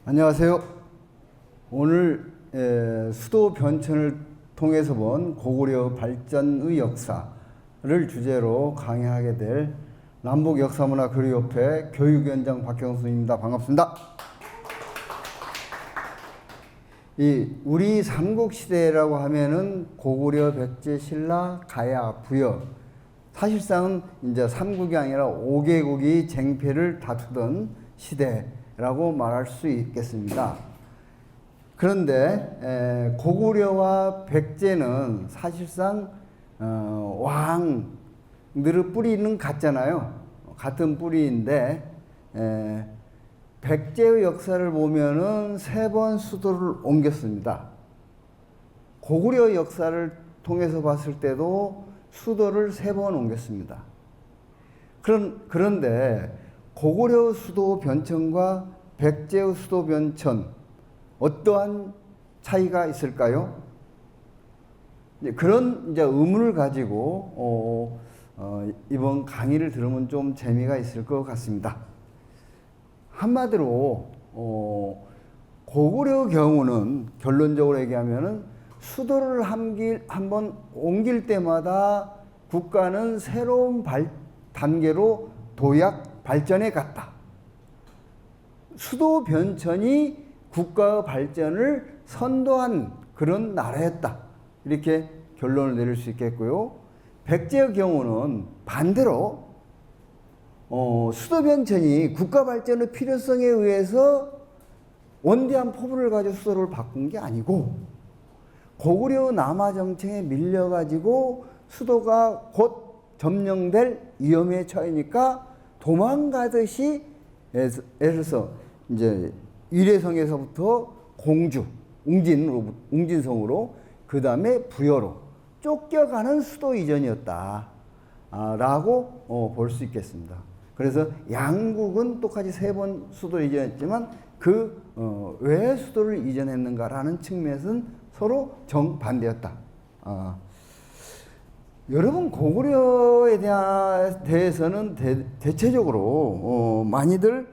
안녕하세요. 오늘 수도 변천을 통해서 본 고구려 발전의 역사를 주제로 강의하게 될 남북역사문화교류협회 교육위원장 박경순입니다. 반갑습니다. 우리 삼국시대라고 하면은 고구려, 백제, 신라, 가야, 부여, 사실상은 이제 삼국이 아니라 5개국이 쟁패를 다투던 시대라고 말할 수 있겠습니다. 그런데 고구려와 백제는 사실상 왕들의 뿌리는 같잖아요. 같은 뿌리인데 백제의 역사를 보면은 3번 수도를 옮겼습니다. 고구려 역사를 통해서 봤을 때도 수도를 3번 옮겼습니다. 그런데 고구려 수도 변천과 백제의 수도 변천 어떠한 차이가 있을까요? 그런 이제 의문을 가지고 이번 강의를 들으면 좀 재미가 있을 것 같습니다. 한마디로 고구려 경우는 결론적으로 얘기하면은 수도를 한번 옮길 때마다 국가는 새로운 단계로 도약 발전해 갔다. 수도 변천이 국가의 발전을 선도한 그런 나라였다. 이렇게 결론을 내릴 수 있겠고요. 백제의 경우는 반대로 수도 변천이 국가 발전의 필요성에 의해서 원대한 포부를 가지고 수도를 바꾼 게 아니고 고구려 남하 정책에 밀려가지고 수도가 곧 점령될 위험에 처하니까 도망가듯이 애써서 이제 위례성에서부터 공주, 웅진성으로 그 다음에 부여로 쫓겨가는 수도 이전이었다 라고 볼 수 있겠습니다. 그래서 양국은 똑같이 3번 수도를 이전했지만 그 왜 수도를 이전했는가라는 측면에서는 서로 정반대였다. 여러분 고구려에 대해서는 대체적으로 많이들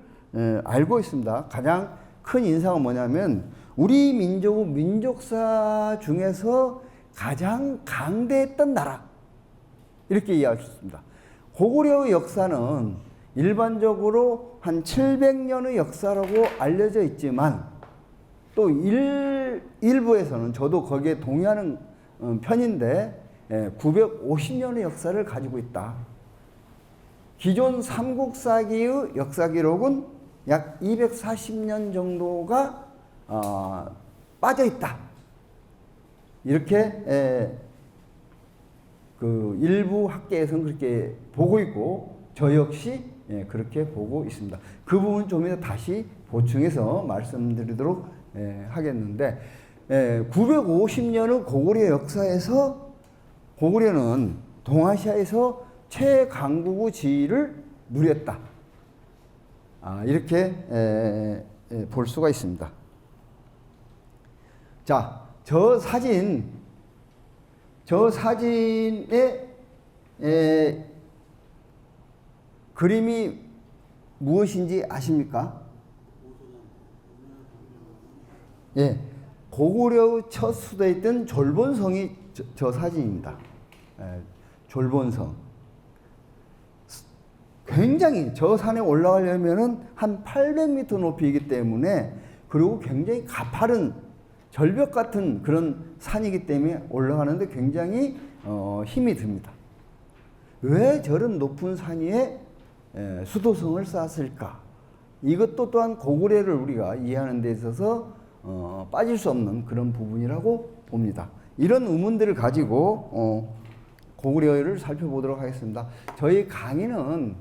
알고 있습니다. 가장 큰 인상은 뭐냐면 우리 민족의 민족사 중에서 가장 강대했던 나라 이렇게 이해할 수 있습니다. 고구려의 역사는 일반적으로 한 700년의 역사라고 알려져 있지만 또 일부에서는 저도 거기에 동의하는 편인데 950년의 역사를 가지고 있다. 기존 삼국사기의 역사 기록은 약 240년 정도가 빠져 있다. 이렇게 그 일부 학계에서는 그렇게 보고 있고 저 역시 그렇게 보고 있습니다. 그 부분 좀 이따 다시 보충해서 말씀드리도록 하겠는데 950년의 고구려 역사에서 고구려는 동아시아에서 최강국의 지위를 누렸다. 이렇게 볼 수가 있습니다. 자, 저 사진의 그림이 무엇인지 아십니까? 예, 고구려의 첫 수도였던 졸본성이 저 사진입니다. 졸본성. 굉장히 저 산에 올라가려면은 한 800m 높이이기 때문에 그리고 굉장히 가파른 절벽 같은 그런 산이기 때문에 올라가는데 굉장히 힘이 듭니다. 왜 저런 높은 산 위에 수도성을 쌓았을까? 이것도 또한 고구려를 우리가 이해하는 데 있어서 빠질 수 없는 그런 부분이라고 봅니다. 이런 의문들을 가지고 고구려를 살펴보도록 하겠습니다. 저희 강의는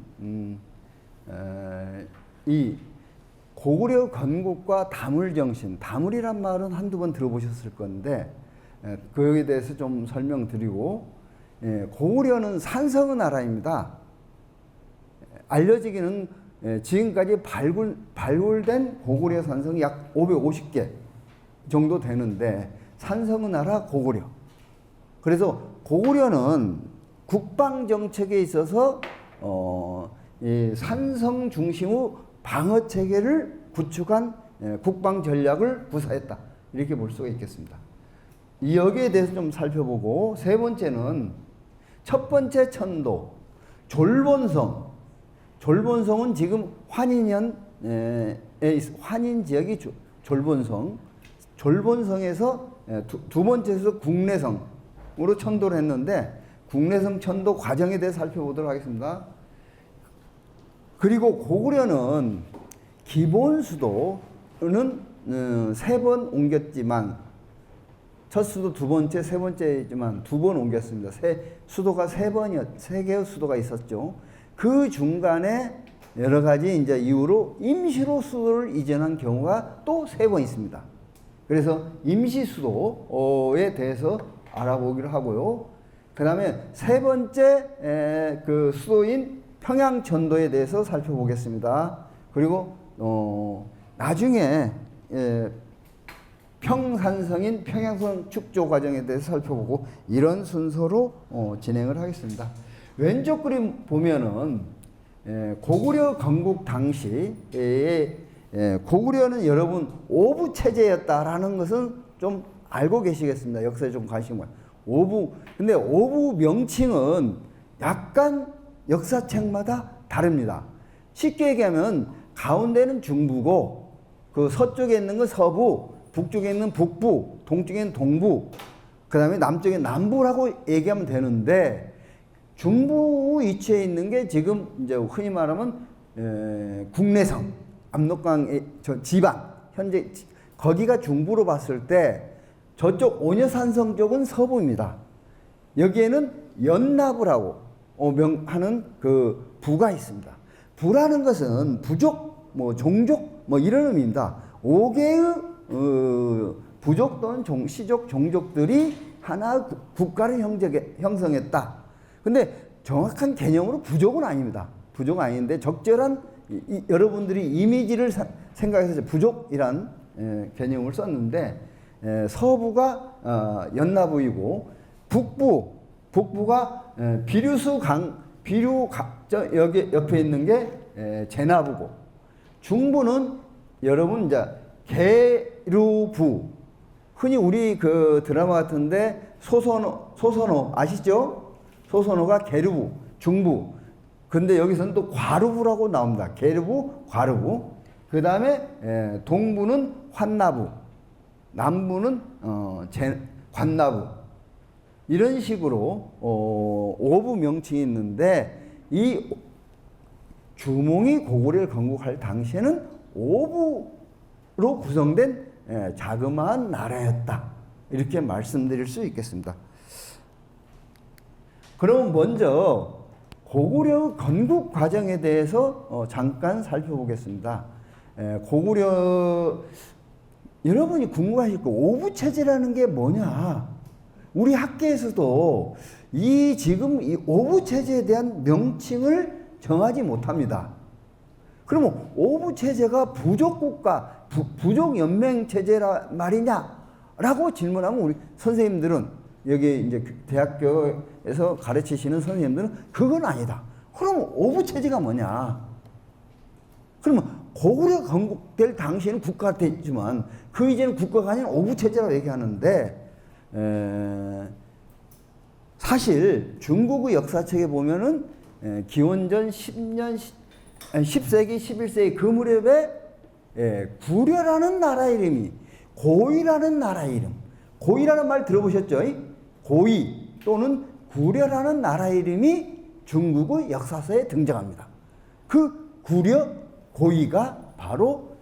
이 고구려 건국과 다물정신, 다물이란 말은 한두 번 들어보셨을 건데 그에 대해서 좀 설명드리고 고구려는 산성의 나라입니다. 알려지기는 지금까지 발굴된 고구려 산성이 약 550개 정도 되는데 산성의 나라 고구려. 그래서 고구려는 국방 정책에 있어서 이 산성 중심의 방어 체계를 구축한 국방 전략을 구사했다. 이렇게 볼 수가 있겠습니다. 여기에 대해서 좀 살펴보고, 세 번째는 첫 번째 천도 졸본성. 졸본성은 지금 환인현 환인 지역이 졸본성. 졸본성에서 두 번째에서 국내성으로 천도를 했는데, 국내성 천도 과정에 대해 살펴보도록 하겠습니다. 그리고 고구려는 기본 수도는 3번 옮겼지만, 첫 수도 두 번째, 세 번째지만 2번 옮겼습니다. 수도가 3개의 수도가 있었죠. 그 중간에 여러 가지 이제 이유로 임시로 수도를 이전한 경우가 또 3번 있습니다. 그래서 임시 수도에 대해서 알아보기로 하고요. 그 다음에 세 번째 그 수도인 평양천도에 대해서 살펴보겠습니다. 그리고 나중에 평산성인 평양성 축조 과정에 대해서 살펴보고, 이런 순서로 진행을 하겠습니다. 왼쪽 그림 보면은 고구려 건국 당시에 고구려는 여러분 오부 체제였다라는 것은 좀 알고 계시겠습니다. 역사에 좀 관심 가요. 근데 오부 명칭은 약간 역사책마다 다릅니다. 쉽게 얘기하면 가운데는 중부고, 그 서쪽에 있는 건 서부, 북쪽에 있는 북부, 동쪽에 있는 동부, 그 다음에 남쪽에 남부라고 얘기하면 되는데, 중부 위치에 있는 게 지금 이제 흔히 말하면 국내성, 압록강 저 지방, 현재 거기가 중부로 봤을 때, 저쪽 오녀산성 쪽은 서부입니다. 여기에는 연나부라고 하는 그 부가 있습니다. 부라는 것은 부족, 종족, 이런 의미입니다. 5개의 부족 또는 시족, 종족들이 하나의 국가를 형성했다. 근데 정확한 개념으로 부족은 아닙니다. 부족은 아닌데, 적절한 여러분들이 이미지를 생각해서 부족이란 개념을 썼는데, 서부가 연나부이고, 북부가 여기 옆에 있는 게 제나부고, 중부는 여러분 이제 계류부, 흔히 우리 그 드라마 같은데 소선호 아시죠? 소선호가 계류부, 중부. 근데 여기서는 또 과루부라고 나옵니다. 계류부, 과루부. 그 다음에 동부는 환나부, 남부는 관나부. 이런 식으로 오부 명칭이 있는데, 이 주몽이 고구려를 건국할 당시에는 오부로 구성된 자그마한 나라였다. 이렇게 말씀드릴 수 있겠습니다. 그럼 먼저 고구려 건국 과정에 대해서 잠깐 살펴보겠습니다. 고구려, 여러분이 궁금하실 거, 오부체제라는 게 뭐냐? 우리 학계에서도 지금 이 오부체제에 대한 명칭을 정하지 못합니다. 그러면 오부체제가 부족국가, 부족연맹체제라 말이냐? 라고 질문하면 우리 선생님들은, 여기 이제 대학교에서 가르치시는 선생님들은 그건 아니다. 그럼 오부체제가 뭐냐? 그러면 고구려 건국될 당시에는 국가가 됐지만, 그 이제는 국가가 아닌 오부체제라고 얘기하는데, 사실 중국의 역사책에 보면은 기원전 10세기, 11세기 그 무렵에 구려라는 나라 이름이, 고이라는 나라 이름, 고이라는 말 들어보셨죠? 고이 또는 구려라는 나라 이름이 중국의 역사서에 등장합니다. 그 구려, 고이가 바로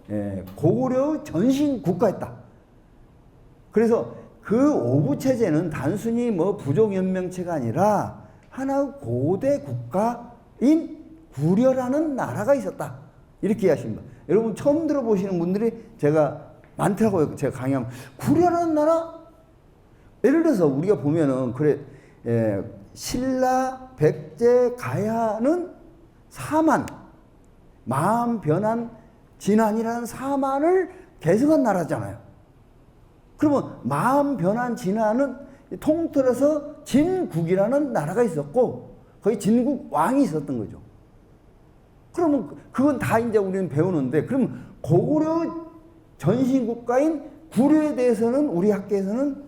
고구려의 전신 국가였다. 그래서 그 오부체제는 단순히 부족연맹체가 아니라 하나의 고대 국가인 구려라는 나라가 있었다. 이렇게 이해하십니다. 여러분 처음 들어보시는 분들이 제가 많더라고요. 제가 강의하면 구려라는 나라? 예를 들어서 우리가 보면은 신라, 백제, 가야는 사만, 마음 변한 진안이라는 사만을 계승한 나라잖아요. 그러면 마음 변한 진안은 통틀어서 진국이라는 나라가 있었고, 거기 진국 왕이 있었던 거죠. 그러면 그건 다 이제 우리는 배우는데, 그러면 고구려 전신국가인 구려에 대해서는 우리 학계에서는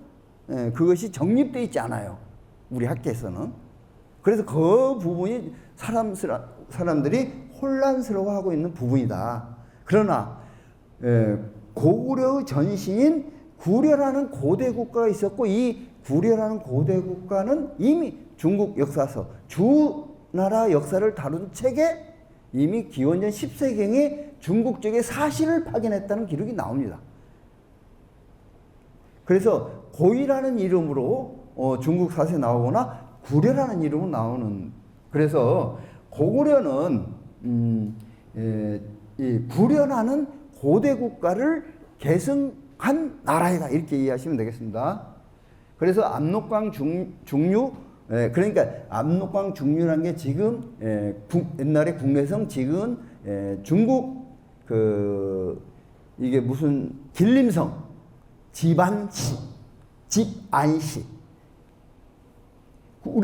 그것이 정립되어 있지 않아요. 우리 학계에서는. 그래서 그 부분이 사람들이 혼란스러워하고 있는 부분이다. 그러나 고구려의 전신인 구려라는 고대 국가가 있었고, 이 구려라는 고대 국가는 이미 중국 역사서 주나라 역사를 다룬 책에 이미 기원전 10세경에 중국 쪽에 사실을 파견했다는 기록이 나옵니다. 그래서 고이라는 이름으로 중국 사서에 나오거나 구려라는 이름으로 나오는, 그래서 고구려는 이 구려라는 고대 국가를 계승한 나라이다, 이렇게 이해하시면 되겠습니다. 그래서 압록강 중류, 그러니까 압록강 중류라는 게 지금 옛날에 국내성, 지금 중국 이게 무슨 길림성, 집안시.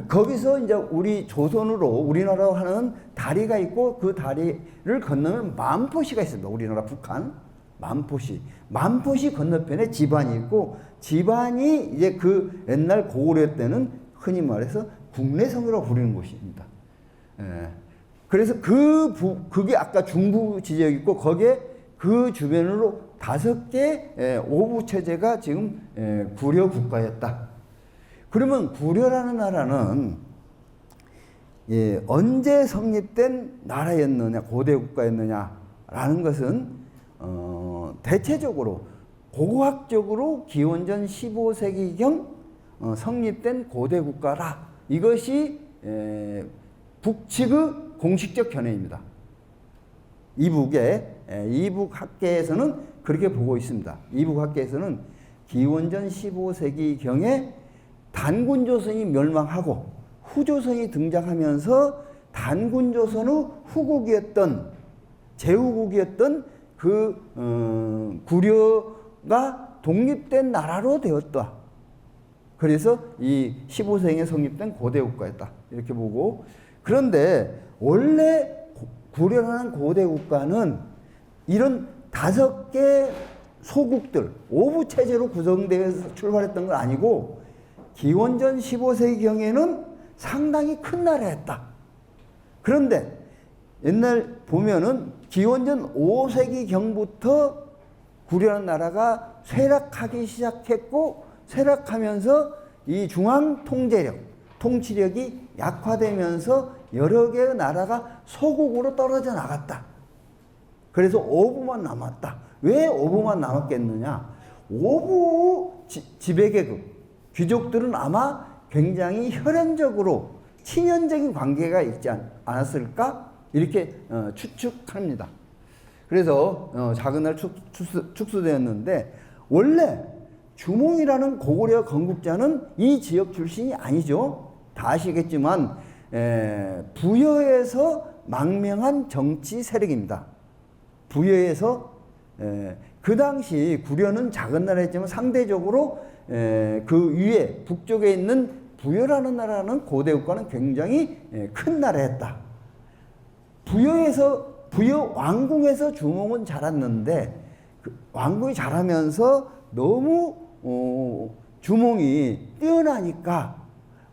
거기서 이제 우리 조선으로, 우리나라로 하는 다리가 있고, 그 다리를 건너면 만포시가 있습니다. 우리나라 북한 만포시 건너편에 집안이 있고, 집안이 이제 그 옛날 고구려 때는 흔히 말해서 국내성이라고 부르는 곳입니다. 그래서 그게 아까 중부 지역 있고, 거기에 그 주변으로 5개 오부 체제가 지금 구려 국가였다. 그러면 구려라는 나라는 언제 성립된 나라였느냐, 고대 국가였느냐라는 것은 대체적으로 고고학적으로 기원전 15세기경 성립된 고대 국가라. 이것이 북측의 공식적 견해입니다. 이북 학계에서는 그렇게 보고 있습니다. 이북 학계에서는 기원전 15세기경에 단군조선이 멸망하고 후조선이 등장하면서 단군조선의 후국이었던, 제후국이었던 그 구려가 독립된 나라로 되었다. 그래서 이 15세기에 성립된 고대 국가였다, 이렇게 보고, 그런데 원래 구려라는 고대 국가는 이런 5개 소국들, 오부 체제로 구성되어서 출발했던 건 아니고, 기원전 15세기경에는 상당히 큰 나라였다. 그런데 옛날 보면은 기원전 5세기경부터 구려라는 나라가 쇠락하기 시작했고, 쇠락하면서 이 중앙 통치력이 약화되면서 여러 개의 나라가 소국으로 떨어져 나갔다. 그래서 오부만 남았다. 왜 오부만 남았겠느냐? 오부 지배계급, 귀족들은 아마 굉장히 혈연적으로 친연적인 관계가 있지 않았을까? 이렇게 추측합니다. 그래서 작은 날 축소되었는데, 원래 주몽이라는 고구려 건국자는 이 지역 출신이 아니죠. 다 아시겠지만 부여에서 망명한 정치 세력입니다. 부여에서 그 당시 구려는 작은 나라였지만 상대적으로 그 위에 북쪽에 있는 부여라는 나라는 고대 국가는 굉장히 큰 나라였다. 부여 왕궁에서 주몽은 자랐는데, 그 왕궁이 자라면서 너무 주몽이 뛰어나니까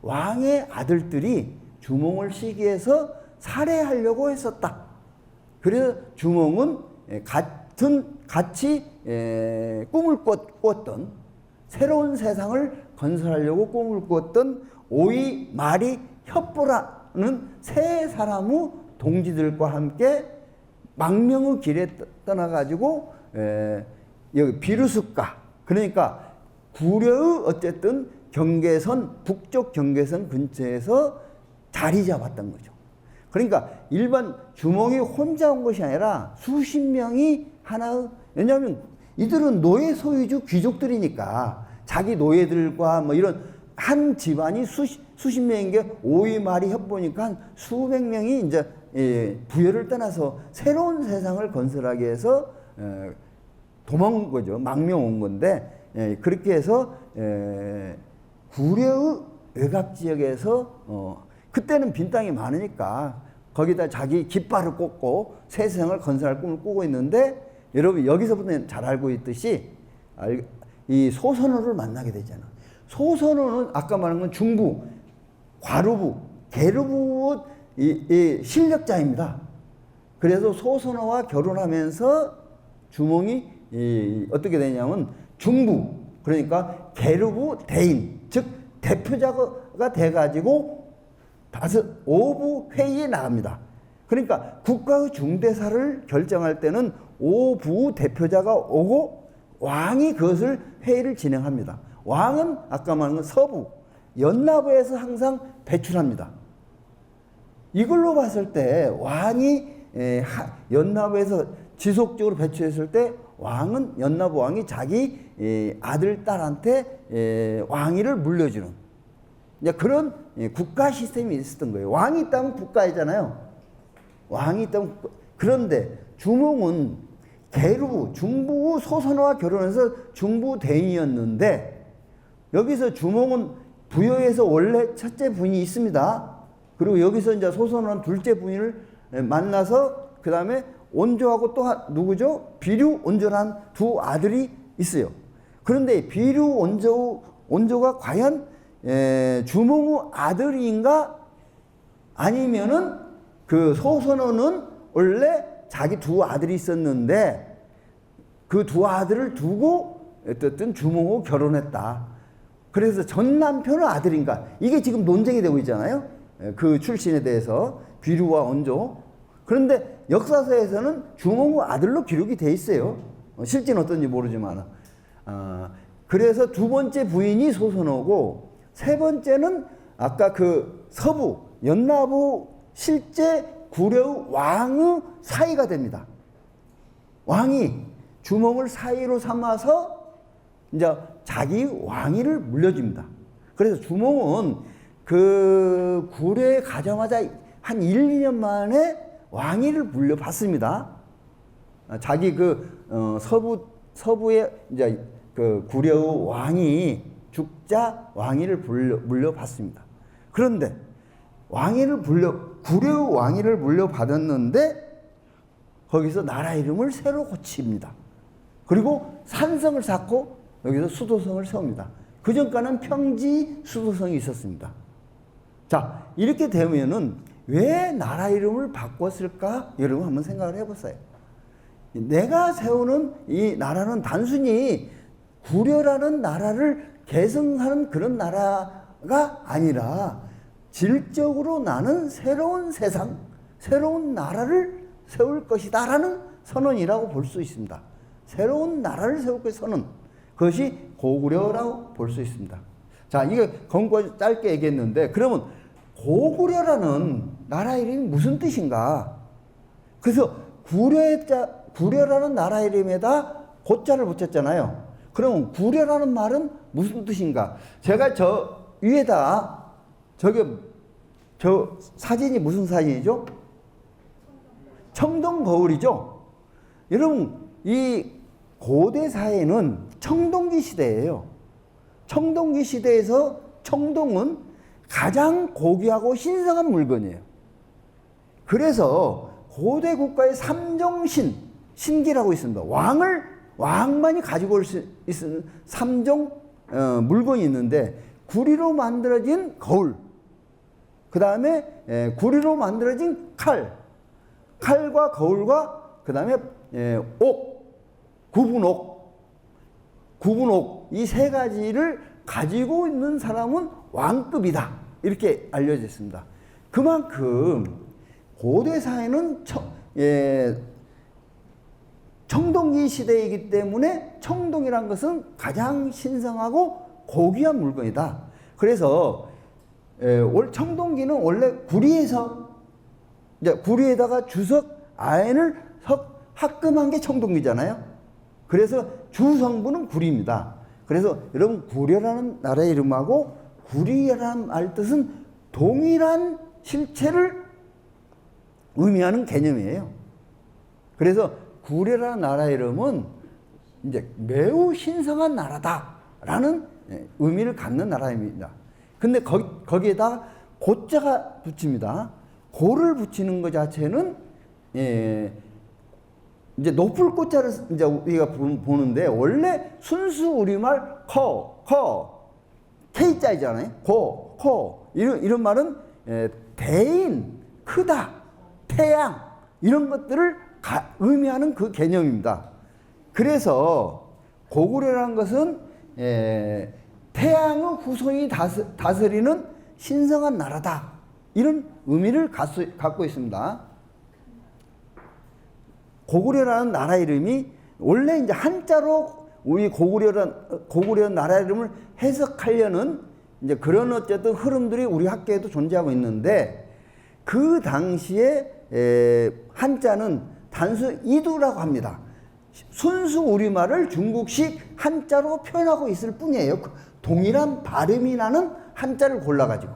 왕의 아들들이 주몽을 시기해서 살해하려고 했었다. 그래서 주몽은 같이 꿈을 꿨던, 새로운 세상을 건설하려고 꿈을 꿨던 오이, 마리, 협보라는 세 사람의 동지들과 함께 망명의 길에 떠나가지고 여기 비루스가, 그러니까 구려의 어쨌든 경계선, 북쪽 경계선 근처에서 자리 잡았던 거죠. 그러니까 일반 주몽이 혼자 온 것이 아니라 수십 명이 하나의, 왜냐하면 이들은 노예 소유주 귀족들이니까 자기 노예들과 뭐 이런 한 집안이 수십 명인 게 오이 말이 협보니까 한 수백 명이 이제 부여를 떠나서 새로운 세상을 건설하기 위해서 도망온 거죠. 망명 온 건데, 그렇게 해서 구려의 외곽 지역에서 그때는 빈 땅이 많으니까 거기다 자기 깃발을 꽂고 새 세상을 건설할 꿈을 꾸고 있는데, 여러분 여기서부터 잘 알고 있듯이 이 소선호를 만나게 되잖아. 소선호는 아까 말한 건 중부, 과루부, 계루부 이 실력자입니다. 그래서 소선호와 결혼하면서 주몽이 어떻게 되냐면 중부, 그러니까 계루부 대인, 즉 대표자가 돼가지고 5부 회의에 나갑니다. 그러니까 국가의 중대사를 결정할 때는 5부 대표자가 오고 왕이 그것을 회의를 진행합니다. 왕은 아까 말한 건 서부, 연나부에서 항상 배출합니다. 이걸로 봤을 때 왕이 연나부에서 지속적으로 배출했을 때 왕은 연나부 왕이 자기 아들 딸한테 왕위를 물려주는 그런 국가 시스템이 있었던 거예요. 왕이 있다면 국가이잖아요. 왕이 있다면 그런데 주몽은 계루 중부 소선호와 결혼해서 중부 대인이었는데 여기서 주몽은 부여에서 원래 첫째 부인이 있습니다. 그리고 여기서 이제 소선호는 둘째 부인을 만나서 그 다음에 온조하고 또 누구죠? 비류 온조란 두 아들이 있어요. 그런데 비류 온조가 과연 주몽의 아들인가? 아니면은 그 소선호는 원래 자기 두 아들이 있었는데 그 두 아들을 두고 어쨌든 주몽하고 결혼했다. 그래서 전 남편의 아들인가? 이게 지금 논쟁이 되고 있잖아요. 그 출신에 대해서 비류와 온조. 그런데 역사서에서는 주몽의 아들로 기록이 돼 있어요. 실제는 어떤지 모르지만. 그래서 두 번째 부인이 소선호고 세 번째는 아까 그 서부 연나부 실제 구려의 왕의 사이가 됩니다. 왕이 주몽을 사이로 삼아서 이제 자기 왕위를 물려줍니다. 그래서 주몽은 그 구려에 가자마자 한 1, 2년 만에 왕위를 물려받습니다. 자기 그 서부의 이제 그 구려의 왕이 죽자 왕위를 물려받습니다. 그런데 구려의 왕위를 물려받았는데 거기서 나라 이름을 새로 고칩니다. 그리고 산성을 쌓고 여기서 수도성을 세웁니다. 그 전까지는 평지 수도성이 있었습니다. 자, 이렇게 되면은 왜 나라 이름을 바꿨을까? 여러분 한번 생각을 해보세요. 내가 세우는 이 나라는 단순히 구려라는 나라를 계승하는 그런 나라가 아니라 질적으로 나는 새로운 세상, 새로운 나라를 세울 것이다라는 선언이라고 볼 수 있습니다. 새로운 나라를 세울 것의 선언. 그것이 고구려라고 볼 수 있습니다. 자, 이게 검고 짧게 얘기했는데 그러면 고구려라는 나라 이름이 무슨 뜻인가? 그래서 구려라는 나라 이름에다 고자를 붙였잖아요. 그러면 구려라는 말은 무슨 뜻인가? 제가 저 위에다 저 사진이 무슨 사진이죠? 청동거울이죠. 여러분 이 고대 사회는 청동기 시대예요. 청동기 시대에서 청동은 가장 고귀하고 신성한 물건이에요. 그래서 고대 국가의 삼종신, 신기라고 있습니다. 왕만이 가지고 올 수 있는 3종 물건이 있는데 구리로 만들어진 거울, 그 다음에 구리로 만들어진 칼과 거울과 그 다음에 구분옥 이 세 가지를 가지고 있는 사람은 왕급이다. 이렇게 알려져 있습니다. 그만큼 고대 사회는 청동기 시대이기 때문에 청동이란 것은 가장 신성하고 고귀한 물건이다. 그래서 청동기는 원래 구리에다가 주석 아연을 합금한 게 청동기잖아요. 그래서 주성분은 구리입니다. 그래서 여러분 구려라는 나라 이름하고 구리라는 말 뜻은 동일한 실체를 의미하는 개념이에요. 그래서 구려라는 나라 이름은 이제 매우 신성한 나라다라는 의미를 갖는 나라입니다. 근데 거기에다 고자가 붙입니다. 고를 붙이는 것 자체는 이제 높을 꽃자를 이제 우리가 보는데 원래 순수 우리말 K자이잖아요. 이런 말은 대인, 크다, 태양 이런 것들을 의미하는 그 개념입니다. 그래서 고구려라는 것은 태양의 후손이 다스리는 신성한 나라다. 이런 의미를 갖고 있습니다. 고구려라는 나라 이름이 원래 이제 한자로 우리 고구려 나라 이름을 해석하려는 이제 그런 어쨌든 흐름들이 우리 학계에도 존재하고 있는데 그 당시에 한자는 단수 이두라고 합니다. 순수 우리말을 중국식 한자로 표현하고 있을 뿐이에요. 동일한 발음이 나는 한자를 골라가지고.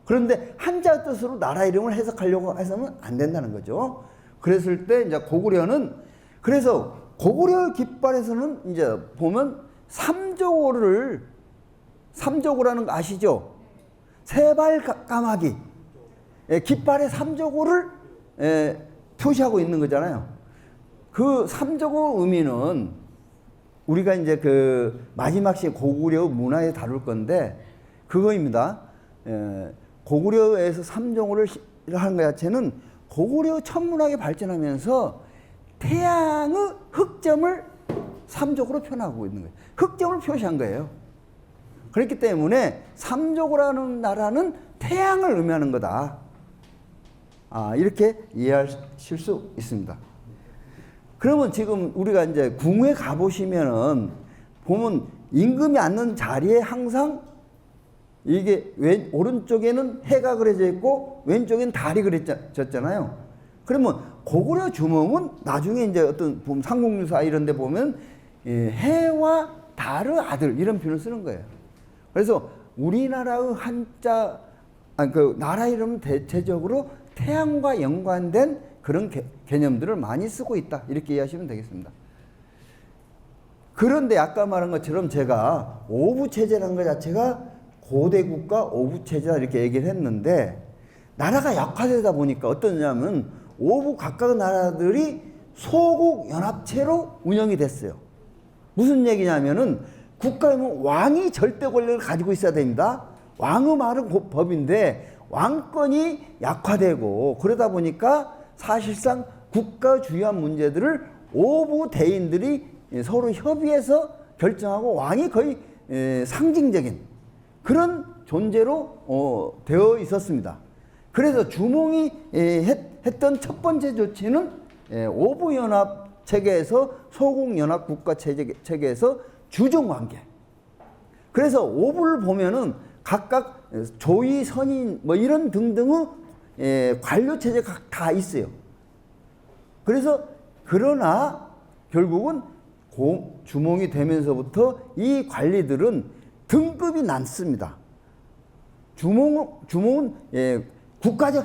그런데 한자 뜻으로 나라 이름을 해석하려고 해서는 안 된다는 거죠. 그랬을 때 이제 고구려는 그래서 고구려 깃발에서는 이제 보면 삼조고라는 거 아시죠? 세발 까마귀 깃발에 삼조고를 표시하고 있는 거잖아요. 그 삼조고 의미는 우리가 이제 그 마지막 시에 고구려 문화에 다룰 건데 그거입니다. 고구려에서 삼조고를 하는 것 자체는 고구려 천문학이 발전하면서 태양의 흑점을 삼족으로 표현하고 있는 거예요. 흑점을 표시한 거예요. 그렇기 때문에 삼족이라는 나라는 태양을 의미하는 거다. 이렇게 이해하실 수 있습니다. 그러면 지금 우리가 이제 궁에 가보시면은 보면 임금이 앉는 자리에 항상 이게 오른쪽에는 해가 그려져 있고 왼쪽에는 달이 그려졌잖아요. 그러면 고구려 주몽은 나중에 이제 어떤 보면 삼국유사 이런 데 보면 해와 달의 아들 이런 표현을 쓰는 거예요. 그래서 우리나라의 한자 그 나라 이름은 대체적으로 태양과 연관된 그런 개념들을 많이 쓰고 있다. 이렇게 이해하시면 되겠습니다. 그런데 아까 말한 것처럼 제가 오부체제라는 것 자체가 고대국가 오부체제다 이렇게 얘기를 했는데 나라가 약화되다 보니까 어떠냐면 오부 각각 나라들이 소국연합체로 운영이 됐어요. 무슨 얘기냐면은 국가에는 왕이 절대 권력을 가지고 있어야 됩니다. 왕의 말은 곧 법인데 왕권이 약화되고 그러다 보니까 사실상 국가 주요한 문제들을 오부 대인들이 서로 협의해서 결정하고 왕이 거의 상징적인 그런 존재로 되어 있었습니다. 그래서 주몽이 했던 첫 번째 조치는 오부연합 체계에서 소국연합 국가 체계에서 주종관계. 그래서 오부를 보면은 각각 조위, 선인 뭐 이런 등등의 관료 체제가 다 있어요. 그래서 그러나 결국은 주몽이 되면서부터 이 관리들은 등급이 낮습니다. 주몽은 국가적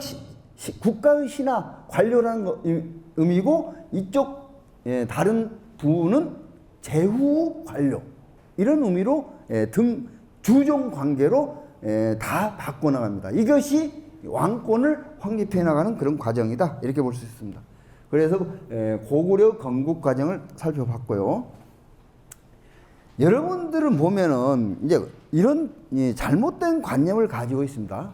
국가의 신하 관료라는 의미고 이쪽 다른 부는 제후 관료 이런 의미로 주종 관계로 다 바꿔나갑니다. 이것이 왕권을 확립해 나가는 그런 과정이다 이렇게 볼 수 있습니다. 그래서 고구려 건국 과정을 살펴봤고요. 여러분들은 보면은 이제 이런 잘못된 관념을 가지고 있습니다.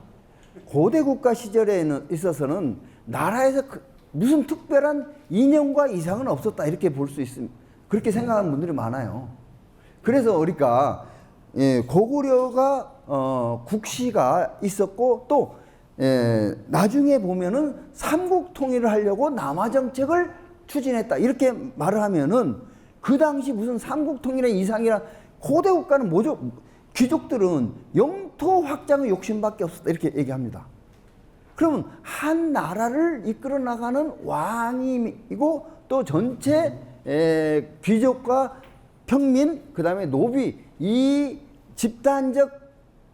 고대 국가 시절에 있어서는 나라에서 무슨 특별한 이념과 이상은 없었다 이렇게 볼 수 있습니다. 그렇게 생각하는 분들이 많아요. 그래서 우리가 고구려가 국시가 있었고 또 나중에 보면은 삼국 통일을 하려고 남하 정책을 추진했다 이렇게 말을 하면은 그 당시 무슨 삼국 통일의 이상이라 고대 국가는 뭐죠? 귀족들은 영토 확장의 욕심밖에 없었다 이렇게 얘기합니다. 그러면 한 나라를 이끌어 나가는 왕이고 또 전체 귀족과 평민 그다음에 노비 이 집단적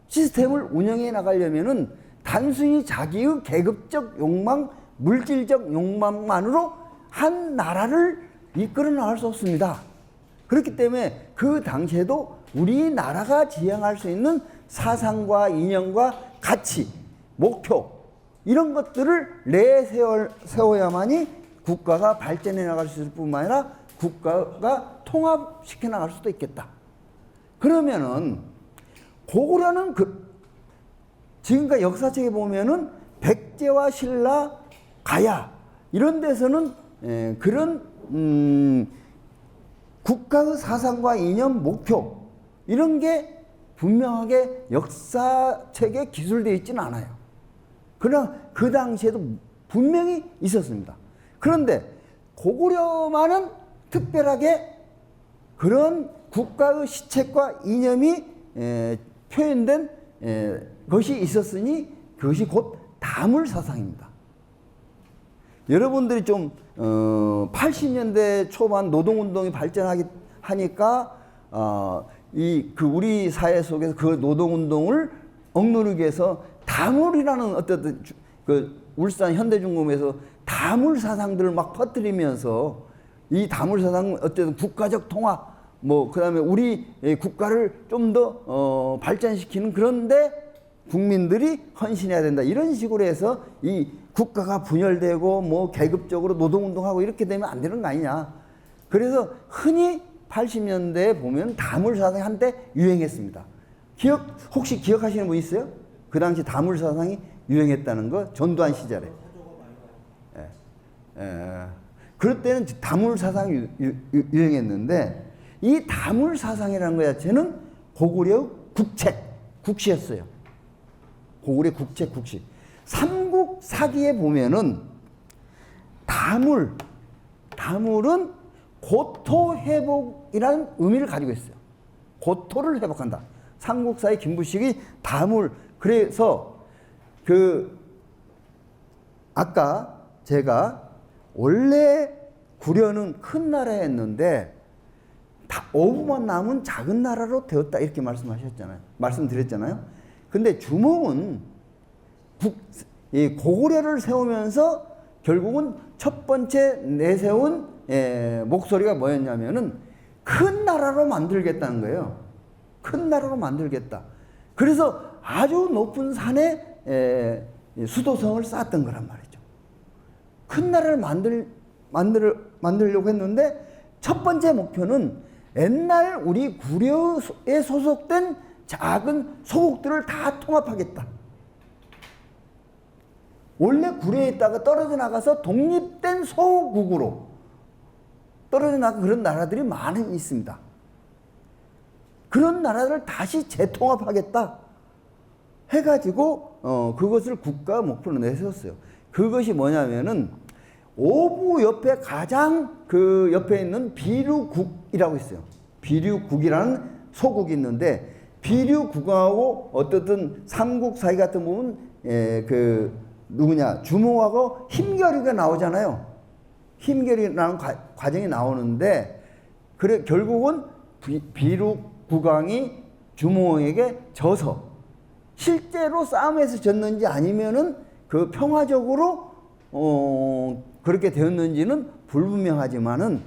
시스템을 운영해 나가려면은 단순히 자기의 계급적 욕망, 물질적 욕망만으로 한 나라를 이끌어 나갈 수 없습니다. 그렇기 때문에 그 당시에도 우리나라가 지향할 수 있는 사상과 이념과 가치, 목표 이런 것들을 내세워야만이 국가가 발전해 나갈 수 있을 뿐만 아니라 국가가 통합시켜 나갈 수도 있겠다. 그러면은 고구려는 지금까지 역사책에 보면은 백제와 신라, 가야 이런 데서는 그런 국가의 사상과 이념, 목표 이런 게 분명하게 역사책에 기술되어 있지는 않아요. 그러나 그 당시에도 분명히 있었습니다. 그런데 고구려만은 특별하게 그런 국가의 시책과 이념이 표현된 것이 있었으니 그것이 곧 다물사상입니다. 여러분들이 좀 80년대 초반 노동운동이 발전하니까 우리 사회 속에서 그 노동운동을 억누르기 위해서 다물이라는 어떤 울산 현대중공업에서 다물 사상들을 막 퍼뜨리면서 이 다물 사상은 어쨌든 국가적 통합 그다음에 우리 국가를 좀 더 발전시키는 그런데 국민들이 헌신해야 된다 이런 식으로 해서 이 국가가 분열되고 계급적으로 노동운동하고 이렇게 되면 안 되는 거 아니냐. 그래서 흔히 80년대에 보면 다물 사상이 한때 유행했습니다. 혹시 기억하시는 분 있어요? 그 당시 다물 사상이 유행했다는 거 전두환 시절에. 그럴 때는 다물 사상이 유행했는데 이 다물 사상이라는 것 자체는 고구려 국시였어요. 고구려 국시. 삼국사기에 보면은 다물은 고토회복이라는 의미를 가지고 있어요. 고토를 회복한다. 삼국사의 김부식이 다물. 그래서 아까 제가 원래 구려는 큰 나라였는데 어부만 남은 작은 나라로 되었다 이렇게 말씀드렸잖아요. 근데 주몽은 고구려를 세우면서 결국은 첫 번째 내세운 목소리가 뭐였냐면은 큰 나라로 만들겠다는 거예요. 큰 나라로 만들겠다. 그래서 아주 높은 산에 수도성을 쌓았던 거란 말이죠. 큰 나라를 만들려고 했는데 첫 번째 목표는 옛날 우리 구려에 소속된 작은 소국들을 다 통합하겠다. 원래 구려에 있다가 떨어져 나가서 독립된 소국으로 떨어져 나간 그런 나라들이 많이 있습니다. 그런 나라들을 다시 재통합하겠다 해가지고 그것을 국가 목표로 내세웠어요. 그것이 뭐냐면은 오부 옆에 가장 그 옆에 있는 비류국이라고 있어요. 비류국이라는 소국이 있는데 비류국하고 어떻든 삼국사기 같은 부분 주몽하고 힘결이가 나오잖아요. 힘결이라는 과정이 나오는데 그래 결국은 비류국왕이 주몽에게 져서 실제로 싸움에서 졌는지 아니면은 그 평화적으로 그렇게 되었는지는 불분명하지만은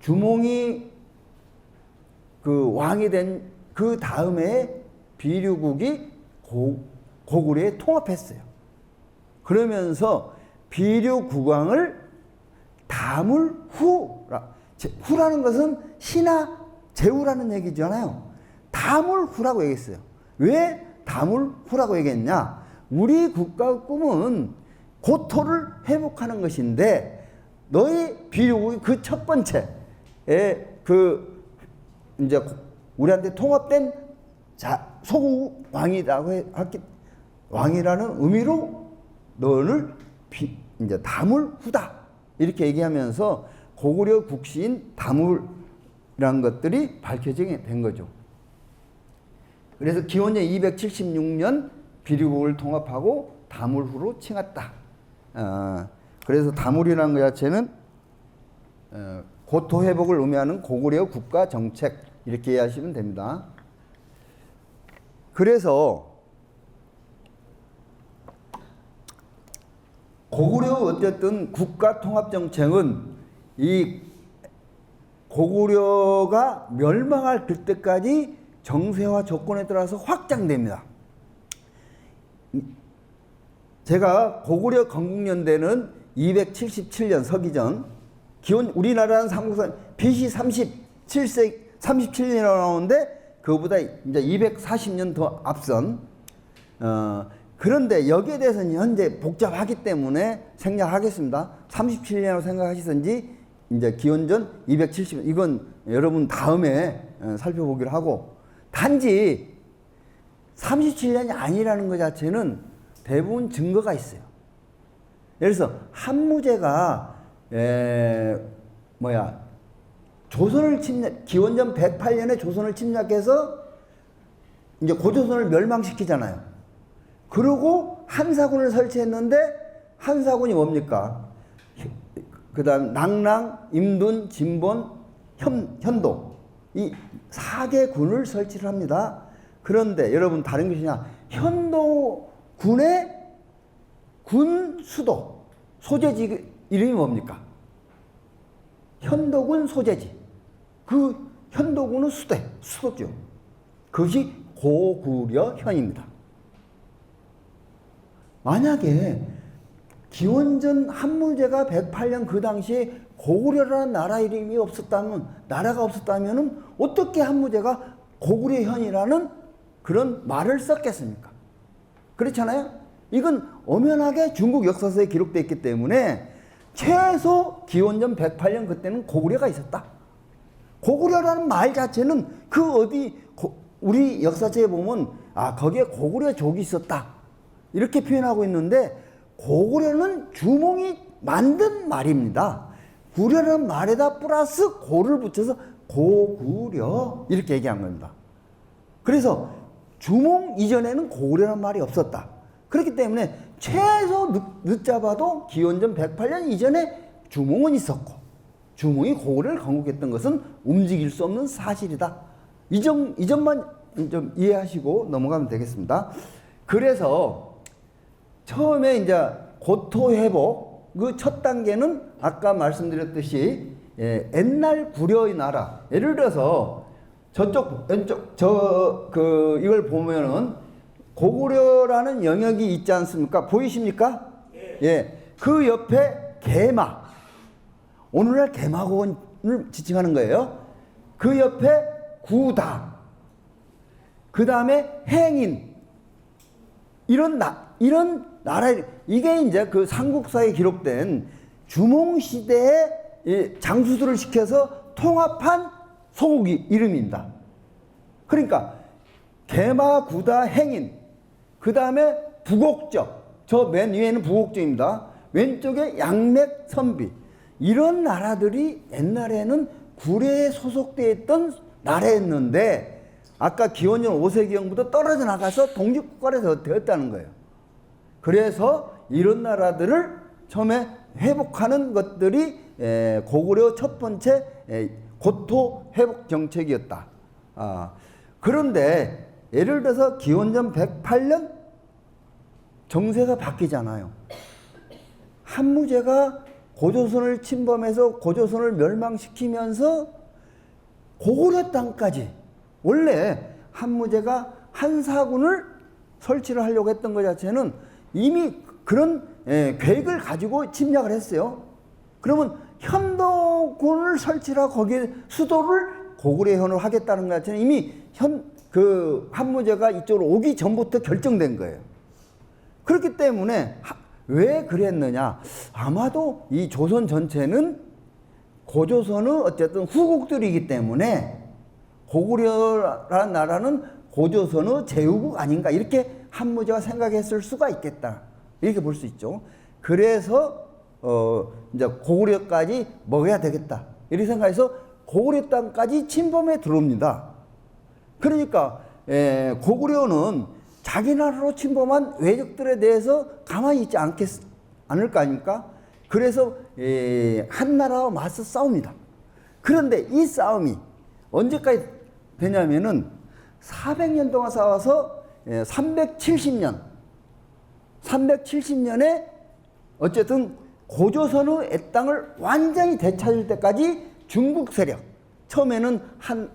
주몽이 그 왕이 된 그 다음에 비류국이 고구려에 통합했어요. 그러면서 비류국왕을 후라는 것은 신하 제후라는 얘기잖아요. 다물후라고 얘기했어요. 왜 다물후라고 얘기했냐? 우리 국가의 꿈은 고토를 회복하는 것인데 너희 비류국이 그 첫 번째 이제 우리한테 통합된 소국 왕이라는 의미로 너를 이제 다물후다 이렇게 얘기하면서 고구려 국시인 다물이라는 것들이 밝혀지게 된 거죠. 그래서 기원전 276년 비류국을 통합하고 다물후로 칭했다. 그래서 다물이라는 것 자체는 고토 회복을 의미하는 고구려 국가 정책 이렇게 이해하시면 됩니다. 그래서 고구려 어쨌든 국가 통합 정책은 이 고구려가 멸망할 그때까지 정세와 조건에 따라서 확장됩니다. 제가 고구려 건국연대는 277년 서기전 우리나라는 삼국사 BC 37년이라고 나오는데 그거보다 이제 240년 더 앞선 그런데 여기에 대해서는 현재 복잡하기 때문에 생략하겠습니다. 37년으로 생각하시든지 이제 기원전 270년 이건 여러분 다음에 살펴보기로 하고 단지 37년이 아니라는 것 자체는 대부분 증거가 있어요. 예를 들어서 한무제가 조선을 기원전 108년에 조선을 침략해서 이제 고조선을 멸망시키잖아요. 그리고 한사군을 설치했는데 한사군이 뭡니까? 그다음 낭랑, 임둔, 진본, 현도 이 4개 군을 설치를 합니다. 그런데 여러분 다른 것이냐? 현도군의 군 수도 소재지 이름이 뭡니까? 현도군 소재지. 그 현도군은 수도죠. 그것이 고구려현입니다. 만약에 기원전 한무제가 108년 그 당시에 고구려라는 나라 이름이 나라가 없었다면 어떻게 한무제가 고구려현이라는 그런 말을 썼겠습니까? 그렇잖아요? 이건 엄연하게 중국 역사서에 기록되어 있기 때문에 최소 기원전 108년 그때는 고구려가 있었다. 고구려라는 말 자체는 우리 역사책에 보면 거기에 고구려족이 있었다. 이렇게 표현하고 있는데 고구려는 주몽이 만든 말입니다. 구려라는 말에다 플러스 고를 붙여서 고구려 이렇게 얘기한 겁니다. 그래서 주몽 이전에는 고구려라는 말이 없었다. 그렇기 때문에 최소 늦잡아도 기원전 108년 이전에 주몽은 있었고 주몽이 고구려를 건국했던 것은 움직일 수 없는 사실이다. 이 점만 좀 이해하시고 넘어가면 되겠습니다. 그래서 처음에 이제 고토 회복 그 첫 단계는 아까 말씀드렸듯이 옛날 구려의 나라. 예를 들어서 저쪽 왼쪽 이걸 보면은 고구려라는 영역이 있지 않습니까? 보이십니까? 예. 그 옆에 개마. 오늘날 개마고원을 지칭하는 거예요. 그 옆에 구다. 그 다음에 행인. 이런 나라, 이게 이제 그 삼국사에 기록된 주몽시대의 장수들을 시켜서 통합한 소국 이름입니다. 그러니까 개마, 구다, 행인. 그 다음에 부곡적. 저 맨 위에는 부곡적입니다. 왼쪽에 양맥, 선비. 이런 나라들이 옛날에는 구려에 소속되어 있던 나라였는데 아까 기원전 5세기경부터 떨어져 나가서 독립국가로 되었다는 거예요. 그래서 이런 나라들을 처음에 회복하는 것들이 고구려 첫 번째 고토 회복 정책이었다. 그런데 예를 들어서 기원전 108년 정세가 바뀌잖아요. 한무제가 고조선을 침범해서 고조선을 멸망시키면서 고구려 땅까지 원래 한무제가 한사군을 설치를 하려고 했던 것 자체는 이미 그런 계획을 가지고 침략을 했어요. 그러면 현도군을 설치를 하고 거기에 수도를 고구려현으로 하겠다는 것 자체는 이미 한무제가 이쪽으로 오기 전부터 결정된 거예요. 그렇기 때문에 왜 그랬느냐? 아마도 이 조선 전체는 고조선은 어쨌든 후국들이기 때문에 고구려라는 나라는 고조선의 제후국 아닌가 이렇게 한무제가 생각했을 수가 있겠다 이렇게 볼 수 있죠. 그래서 이제 고구려까지 먹어야 되겠다 이렇게 생각해서 고구려 땅까지 침범해 들어옵니다. 그러니까 고구려는 자기 나라로 침범한 외적들에 대해서 가만히 있지 않을 거 아닙니까? 그래서 한나라와 맞서 싸웁니다. 그런데 이 싸움이 언제까지 되냐면은 400년 동안 싸워서 370년에 어쨌든 고조선의 땅을 완전히 되찾을 때까지 중국 세력, 처음에는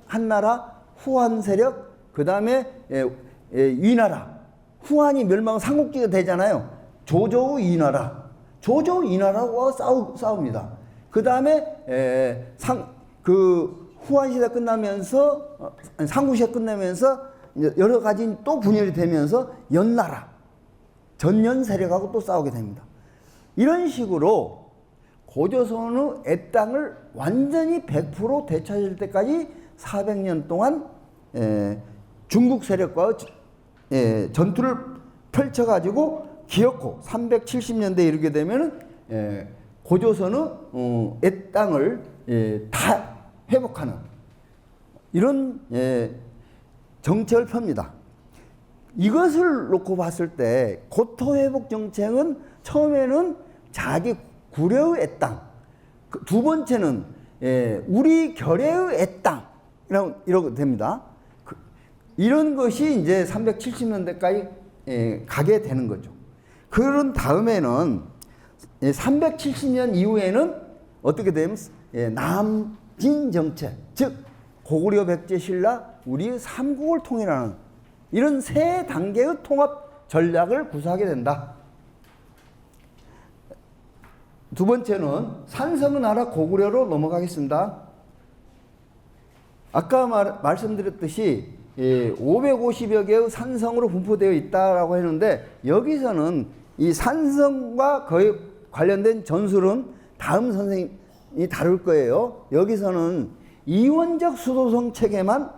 한나라, 후한 세력, 그 다음에 위나라, 후한이 멸망 삼국지가 되잖아요. 조조의 위나라, 조조 이 나라와 싸웁니다. 그 다음에 후한시대 끝나면서 삼국시대 끝나면서 여러 가지 또 분열이 되면서 연나라 전연 세력하고 또 싸우게 됩니다. 이런 식으로 고조선의 애땅을 완전히 100% 되찾을 때까지 400년 동안 중국 세력과 전투를 펼쳐가지고 기어코 370년대에 이르게 되면은 고조선의 애땅을 다 회복하는 이런 정책을 펴니다. 이것을 놓고 봤을 때 고토 회복 정책은 처음에는 자기 구려의 애땅, 두 번째는 우리 결의의 애땅 이러고 됩니다. 이런 것이 이제 370년대까지 가게 되는 거죠. 그런 다음에는 370년 이후에는 어떻게 되면 남진 정책, 즉 고구려, 백제, 신라 우리 삼국을 통일하는 이런 세 단계의 통합 전략을 구사하게 된다. 두 번째는 산성의 나라 고구려로 넘어가겠습니다. 아까 말씀드렸듯이 550여 개의 산성으로 분포되어 있다라고 했는데 여기서는 이 산성과 거의 관련된 전술은 다음 선생님이 다룰 거예요. 여기서는 이원적 수도성 체계만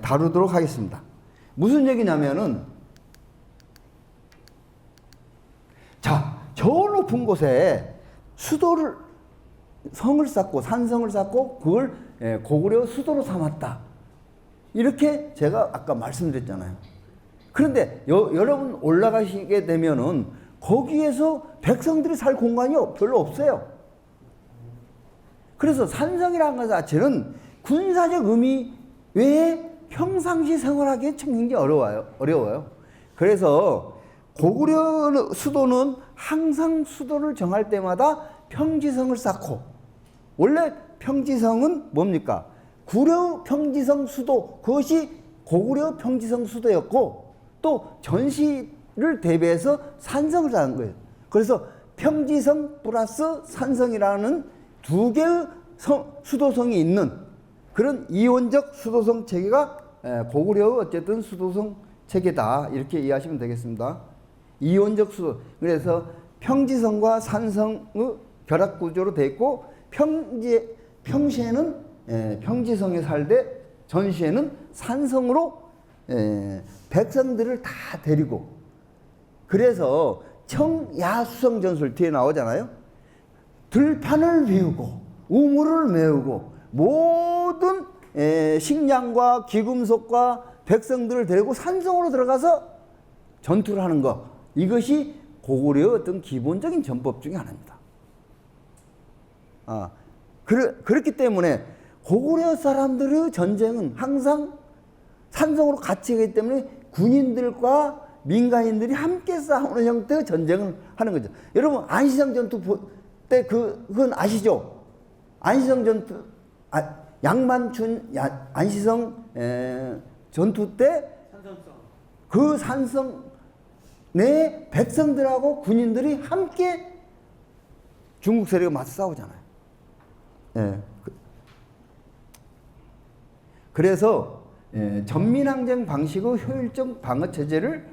다루도록 하겠습니다. 무슨 얘기냐면은 자, 저 높은 곳에 성을 쌓고 산성을 쌓고 그걸 고구려 수도로 삼았다. 이렇게 제가 아까 말씀드렸잖아요. 그런데 여러분 올라가시게 되면은 거기에서 백성들이 살 공간이 별로 없어요. 그래서 산성이라는 것 자체는 군사적 의미 외에 평상시 생활하기에 참 굉장히 어려워요. 그래서 고구려 수도는 항상 수도를 정할 때마다 평지성을 쌓고, 원래 평지성은 뭡니까? 구려 평지성 수도, 그것이 고구려 평지성 수도였고, 또 전시를 대비해서 산성을 쌓은 거예요. 그래서 평지성 플러스 산성이라는 두 개의 수도성이 있는 그런 이원적 수도성 체계가 고구려의 어쨌든 수도성 체계다, 이렇게 이해하시면 되겠습니다. 이원적 수도, 그래서 평지성과 산성의 결합 구조로 되어 있고, 평시에는 평지성에 살되 전시에는 산성으로 백성들을 다 데리고, 그래서 청야수성 전술 뒤에 나오잖아요. 들판을 비우고 우물을 메우고 모든 식량과 기금속과 백성들을 데리고 산성으로 들어가서 전투를 하는 것, 이것이 고구려의 어떤 기본적인 전법 중에 하나입니다. 그렇기 때문에 고구려 사람들의 전쟁은 항상 산성으로 같이 하기 때문에 군인들과 민간인들이 함께 싸우는 형태의 전쟁을 하는 거죠. 여러분 안시성 전투 때 그건 아시죠? 안시성 전투, 양만춘 안시성 전투 때 그 산성 내 백성들하고 군인들이 함께 중국 세력과 맞서 싸우잖아요. 그래서 전민항쟁 방식의 효율적 방어 체제를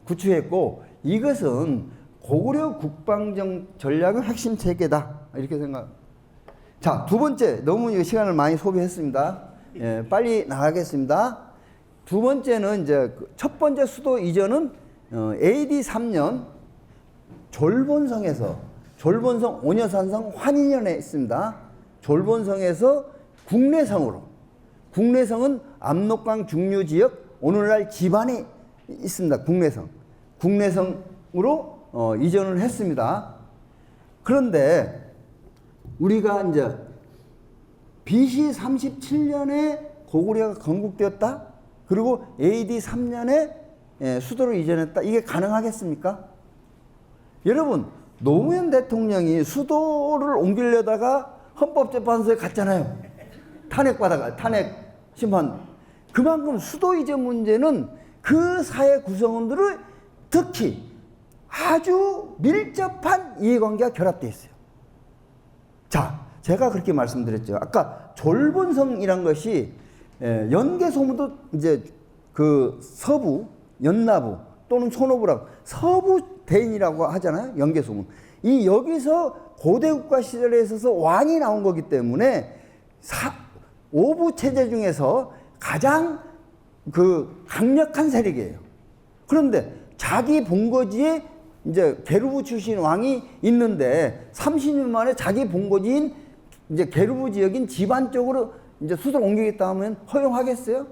구축했고, 이것은 고구려 국방정 전략의 핵심 체계다, 이렇게 생각. 자, 두 번째, 너무 시간을 많이 소비했습니다. 빨리 나가겠습니다. 두 번째는 이제 첫 번째 수도 이전은 AD 3년 졸본성에서, 졸본성 오녀산성 환인년에 있습니다. 졸본성에서 국내성으로, 국내성은 압록강 중류 지역 오늘날 지반에 있습니다. 국내성으로 이전을 했습니다. 그런데 우리가 이제 BC 37년에 고구려가 건국되었다, 그리고 AD 3년에 수도를 이전했다, 이게 가능하겠습니까? 여러분, 노무현 대통령이 수도를 옮기려다가 헌법재판소에 갔잖아요. 탄핵 심판. 그만큼 수도 이전 문제는 그 사회 구성원들을 특히 아주 밀접한 이해관계가 결합되어 있어요. 자, 제가 그렇게 말씀드렸죠. 아까 졸본성이란 것이 연개소문도 이제 그 서부, 연나부 또는 손오부라고 서부 대인이라고 하잖아요. 연개소문. 이 여기서 고대 국가 시절에 있어서 왕이 나온 거기 때문에 오부 체제 중에서 가장 그 강력한 세력이에요. 그런데 자기 본거지에 이제 게르부 출신 왕이 있는데 30년 만에 자기 본거지인 이제 게르부 지역인 지반 쪽으로 이제 수도를 옮기겠다 하면 허용하겠어요?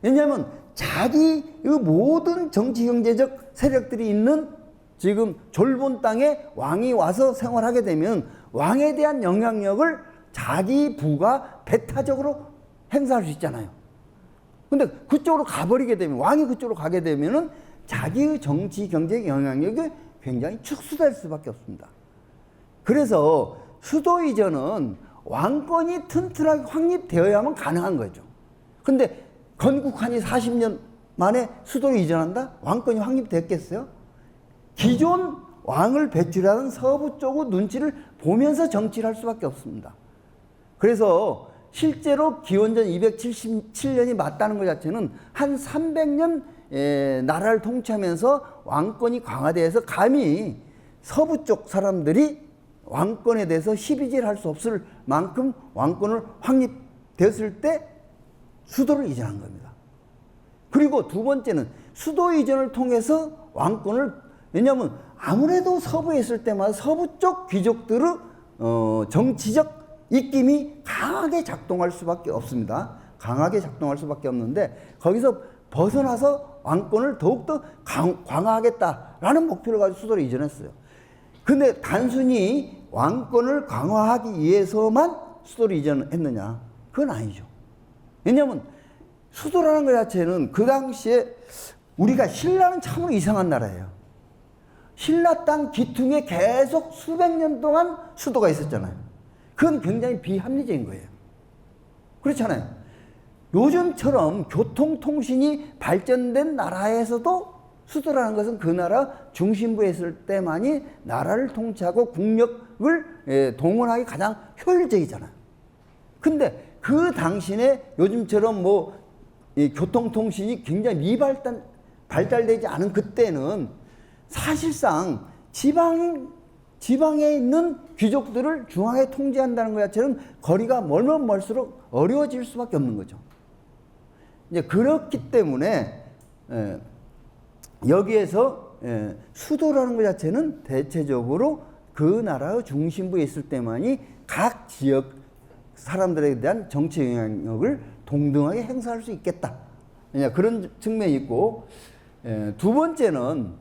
왜냐하면 자기 그 모든 정치 경제적 세력들이 있는 지금 졸본 땅에 왕이 와서 생활하게 되면 왕에 대한 영향력을 자기 부가 배타적으로 행사할 수 있잖아요. 근데 그쪽으로 가버리게 되면, 왕이 그쪽으로 가게 되면은 자기의 정치 경제적 영향력이 굉장히 축소될 수밖에 없습니다. 그래서 수도 이전은 왕권이 튼튼하게 확립되어야만 가능한 거죠. 근데 건국하니 40년 만에 수도를 이전한다? 왕권이 확립됐겠어요? 기존 왕을 배출하는 서부 쪽의 눈치를 보면서 정치를 할 수밖에 없습니다. 그래서 실제로 기원전 277년이 맞다는 것 자체는 한 300년 나라를 통치하면서 왕권이 강화돼서 감히 서부 쪽 사람들이 왕권에 대해서 시비질할 수 없을 만큼 왕권을 확립됐을 때 수도를 이전한 겁니다. 그리고 두 번째는 수도 이전을 통해서 왕권을, 왜냐하면 아무래도 서부에 있을 때마다 서부 쪽 귀족들의 정치적 입김이 강하게 작동할 수밖에 없습니다. 강하게 작동할 수밖에 없는데 거기서 벗어나서 왕권을 더욱더 강화하겠다라는 목표를 가지고 수도를 이전했어요. 근데 단순히 왕권을 강화하기 위해서만 수도를 이전했느냐? 그건 아니죠. 왜냐하면 수도라는 것 자체는 그 당시에 우리가 신라는 참으로 이상한 나라예요. 신라 땅 기퉁에 계속 수백 년 동안 수도가 있었잖아요. 그건 굉장히 비합리적인 거예요. 그렇잖아요. 요즘처럼 교통통신이 발전된 나라에서도 수도라는 것은 그 나라 중심부에 있을 때만이 나라를 통치하고 국력을 동원하기 가장 효율적이잖아요. 근데 그 당시에 요즘처럼 뭐 교통통신이 굉장히 발달되지 않은 그때는 사실상 지방에 있는 귀족들을 중앙에 통제한다는 것 자체는 거리가 멀면 멀수록 어려워질 수밖에 없는 거죠. 이제 그렇기 때문에 여기에서 수도라는 것 자체는 대체적으로 그 나라의 중심부에 있을 때만이 각 지역 사람들에 대한 정치 영향력을 동등하게 행사할 수 있겠다. 그런 측면이 있고, 두 번째는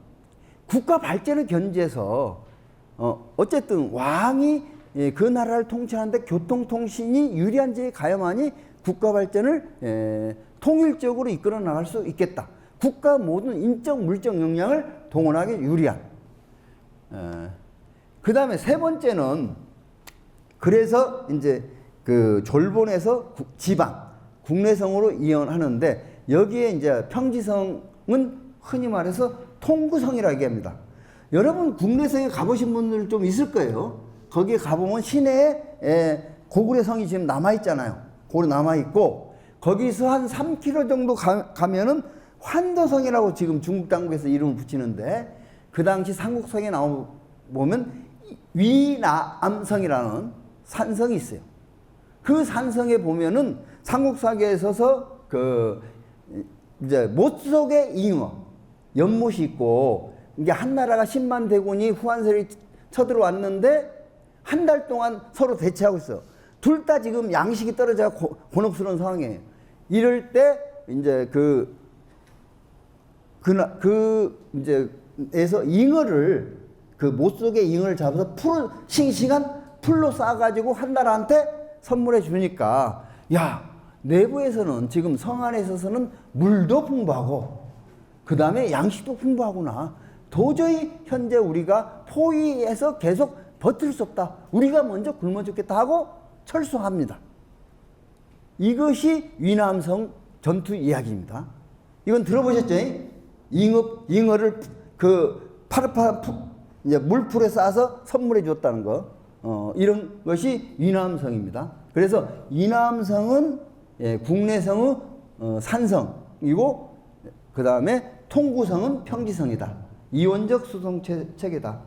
국가 발전을 견지해서 어쨌든 왕이 그 나라를 통치하는데 교통통신이 유리한 지에 가야만이 국가 발전을 통일적으로 이끌어 나갈 수 있겠다. 국가 모든 인적 물적 역량을 동원하기 유리한. 그 다음에 세 번째는 그래서 이제 그 졸본에서 지방 국내성으로 이전하는데 여기에 이제 평지성은 흔히 말해서 통구성이라고 얘기합니다. 여러분 국내성에 가보신 분들 좀 있을 거예요. 거기에 가보면 시내에 고구려 성이 지금 남아있잖아요. 고구려 남아있고 거기서 한 3km 정도 가면은 환도성이라고 지금 중국 당국에서 이름을 붙이는데 그 당시 삼국성에 나오면 위남성이라는 산성이 있어요. 그 산성에 보면은 삼국사기에 있어서 그 이제 못 속의 잉어 연못이 있고 이게 한 나라가 10만 대군이 후한세력이 쳐들어왔는데 한 달 동안 서로 대치하고 있어. 둘 다 지금 양식이 떨어져 곤혹스러운 상황이에요. 이럴 때 이제 이제에서 잉어를 그 못 속의 잉어를 잡아서 싱싱한 풀로 싸가지고 한 나라한테 선물해 주니까 야 내부에서는 지금 성 안에 있어서는 물도 풍부하고 그 다음에 양식도 풍부하구나. 도저히 현재 우리가 포위해서 계속 버틸 수 없다. 우리가 먼저 굶어 죽겠다 하고 철수합니다. 이것이 위남성 전투 이야기입니다. 이건 들어보셨죠? 잉어를 파릇파릇 이제 물풀에 싸서 선물해 줬다는 거. 이런 것이 이남성입니다. 그래서 이남성은 국내성의 산성이고 그 다음에 통구성은 평지성이다. 이원적 수성 체계다.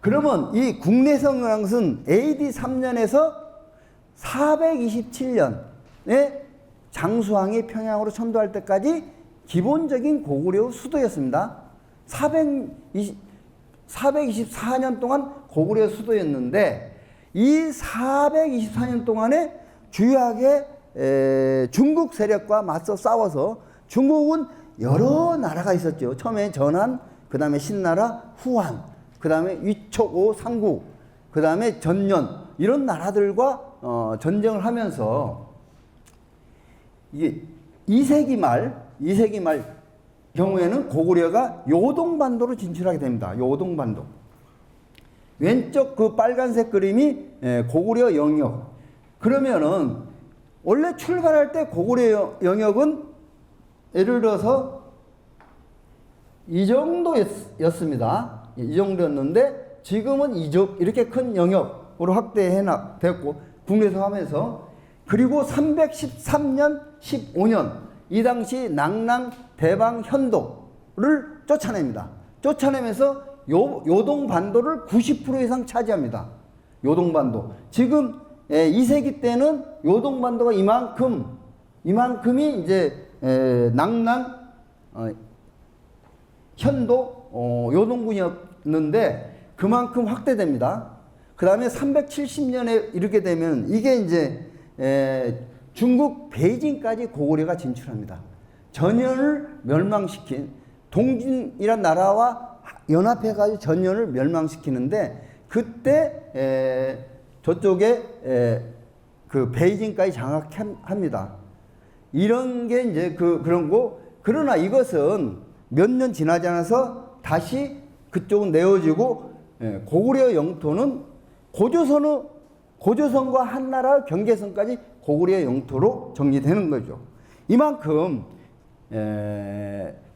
그러면 이 국내성이라는 것은 AD 3년에서 427년에 장수왕이 평양으로 천도할 때까지 기본적인 고구려의 수도였습니다. 424년 동안 고구려의 수도였는데 이 424년 동안에 주요하게 중국 세력과 맞서 싸워서 중국은 여러 나라가 있었죠. 처음에 전한, 그 다음에 신나라, 후한, 그 다음에 위촉오, 상구, 그 다음에 전년 이런 나라들과 전쟁을 하면서 이게 2세기 말 경우에는 고구려가 요동반도로 진출하게 됩니다. 요동반도. 왼쪽 그 빨간색 그림이 고구려 영역. 그러면은 원래 출발할 때 고구려 영역은 예를 들어서 이 정도였습니다. 이 정도였는데 지금은 이렇게 큰 영역으로 확대됐고 국내성 하면서 그리고 313년 15년 이 당시 낙랑 대방 현도를 쫓아냅니다. 쫓아내면서 요동반도를 90% 이상 차지합니다. 요동반도. 지금 2세기 때는 요동반도가 이만큼이 이제 낙랑 현도 요동군이었는데 그만큼 확대됩니다. 그 다음에 370년에 이르게 되면 이게 이제 중국 베이징까지 고구려가 진출합니다. 전현을 멸망시킨 동진이란 나라와 연합해가지고 전현을 멸망시키는데 그때 저쪽에 그 베이징까지 장악합니다. 이런 게 이제 그런 거. 그러나 이것은 몇 년 지나지 않아서 다시 그쪽은 내어지고 고구려 영토는 고조선과 한나라 경계선까지 고구려 영토로 정리되는 거죠. 이만큼